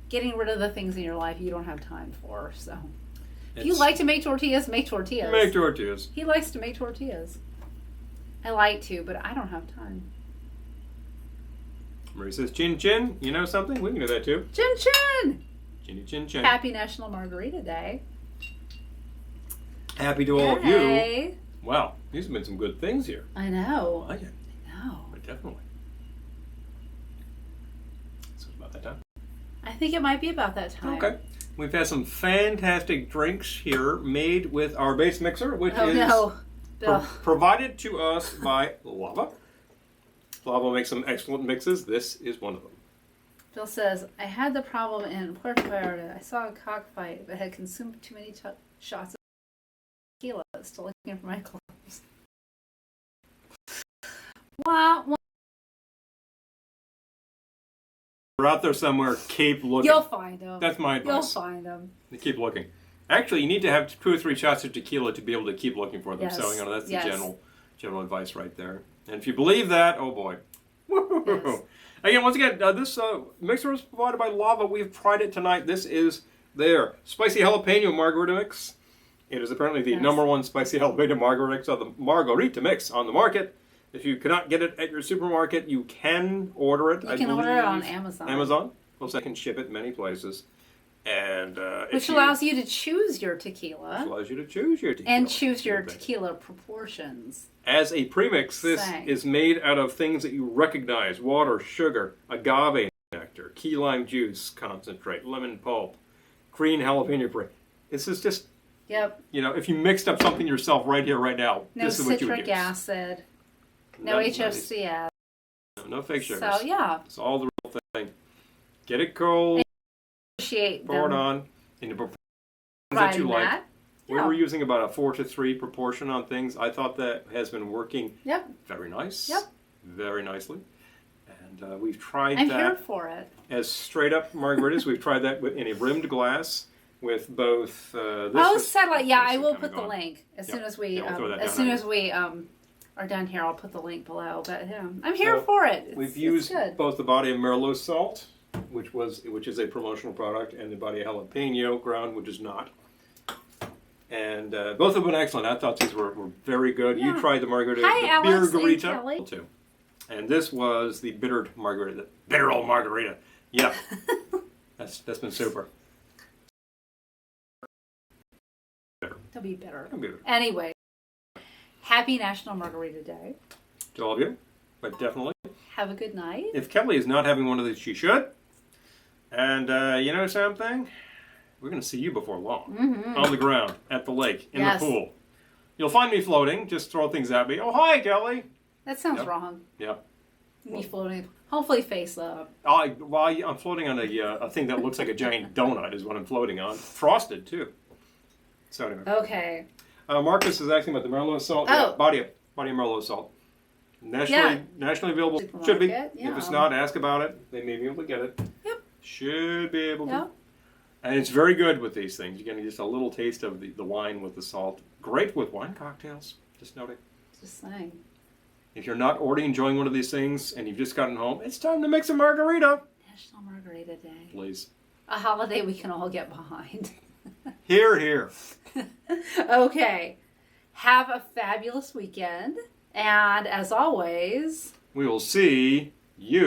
getting rid of the things in your life you don't have time for. So, if you like to make tortillas, make tortillas. Make tortillas. He likes to make tortillas. I like to, but I don't have time. Marie says, "Chin chin." You know something? We can do that too. Chin chin. Chinny chin chin. Happy National Margarita Day. Happy to all of you. Yay. Wow, these have been some good things here. I know. I like it. I know. Definitely. So it's about that time. I think it might be about that time. Okay. We've had some fantastic drinks here made with our base mixer, which is provided to us by Lava. Lava makes some excellent mixes. This is one of them. Bill says, I had the problem in Puerto Vallarta. I saw a cockfight, but had consumed too many shots of tequila. Still looking for my clothes. Wow. They're out there somewhere. Keep looking. You'll find them. That's my advice. You'll find them. Keep looking. Actually, you need to have 2 or 3 shots of tequila to be able to keep looking for them. Yes. So, that's the Yes. general advice right there. And if you believe that, oh boy. Woo-hoo-hoo. Yes. Again, once again, this mixer was provided by Lava. We've tried it tonight. This is their spicy jalapeno margarita mix. It is apparently the number 1 spicy jalapeno margarita mix on the market. If you cannot get it at your supermarket, you can order it. You can order it on Amazon. Amazon. Well, they can ship it many places. And which allows you to choose your tequila. Allows you to choose your tequila. And choose your tequila proportions. As a premix, this is made out of things that you recognize: water, sugar, agave nectar, key lime juice concentrate, lemon pulp, green jalapeno puree. This is just, if you mixed up something yourself right here, right now, this is what you would use. No citric acid. No HFC acid. No fake sugars. So, yeah. It's all the real thing. Get it cold. Appreciate pour it on in the proportions that you like. We were using about a 4-to-3 proportion on things. I thought that has been working very nice. Very nicely. And we've tried that. I'm here for it. As straight up margaritas. We've tried that in a rimmed glass with both this. Satellite. Yeah, I will put the link as soon as we are done here. I'll put the link below. But I'm here for it. We've used both the body of Merlot salt, which is a promotional product, and the body of jalapeno ground, which is not. And both have been excellent. I thought these were very good. Yeah. You tried the margarita, Margarita too. And this was the bittered margarita, the bitter old margarita. Yeah, that's been super. They'll be bitter. Anyway, happy National Margarita Day. To all of you, but definitely. Have a good night. If Kelly is not having one of these, she should. And you know something? We're going to see you before long. On the ground, at the lake, in the pool. You'll find me floating. Just throw things at me. Oh, hi, Kelly. That sounds wrong. Yep. Me floating. Hopefully face up. I'm floating on a thing that looks like a giant donut is what I'm floating on. Frosted, too. So anyway. Okay. Marcus is asking about the Merlot salt. Oh. Yeah, body of Merlot salt. Nationally available. Should be. Yeah. If it's not, ask about it. They may be able to get it. Yep. Should be able to. And it's very good with these things. You're getting just a little taste of the wine with the salt. Great with wine cocktails. Just noting. Just saying. If you're not already enjoying one of these things and you've just gotten home, it's time to mix a margarita. National Margarita Day. Please. A holiday we can all get behind. Hear, hear. Okay. Have a fabulous weekend. And as always, we will see you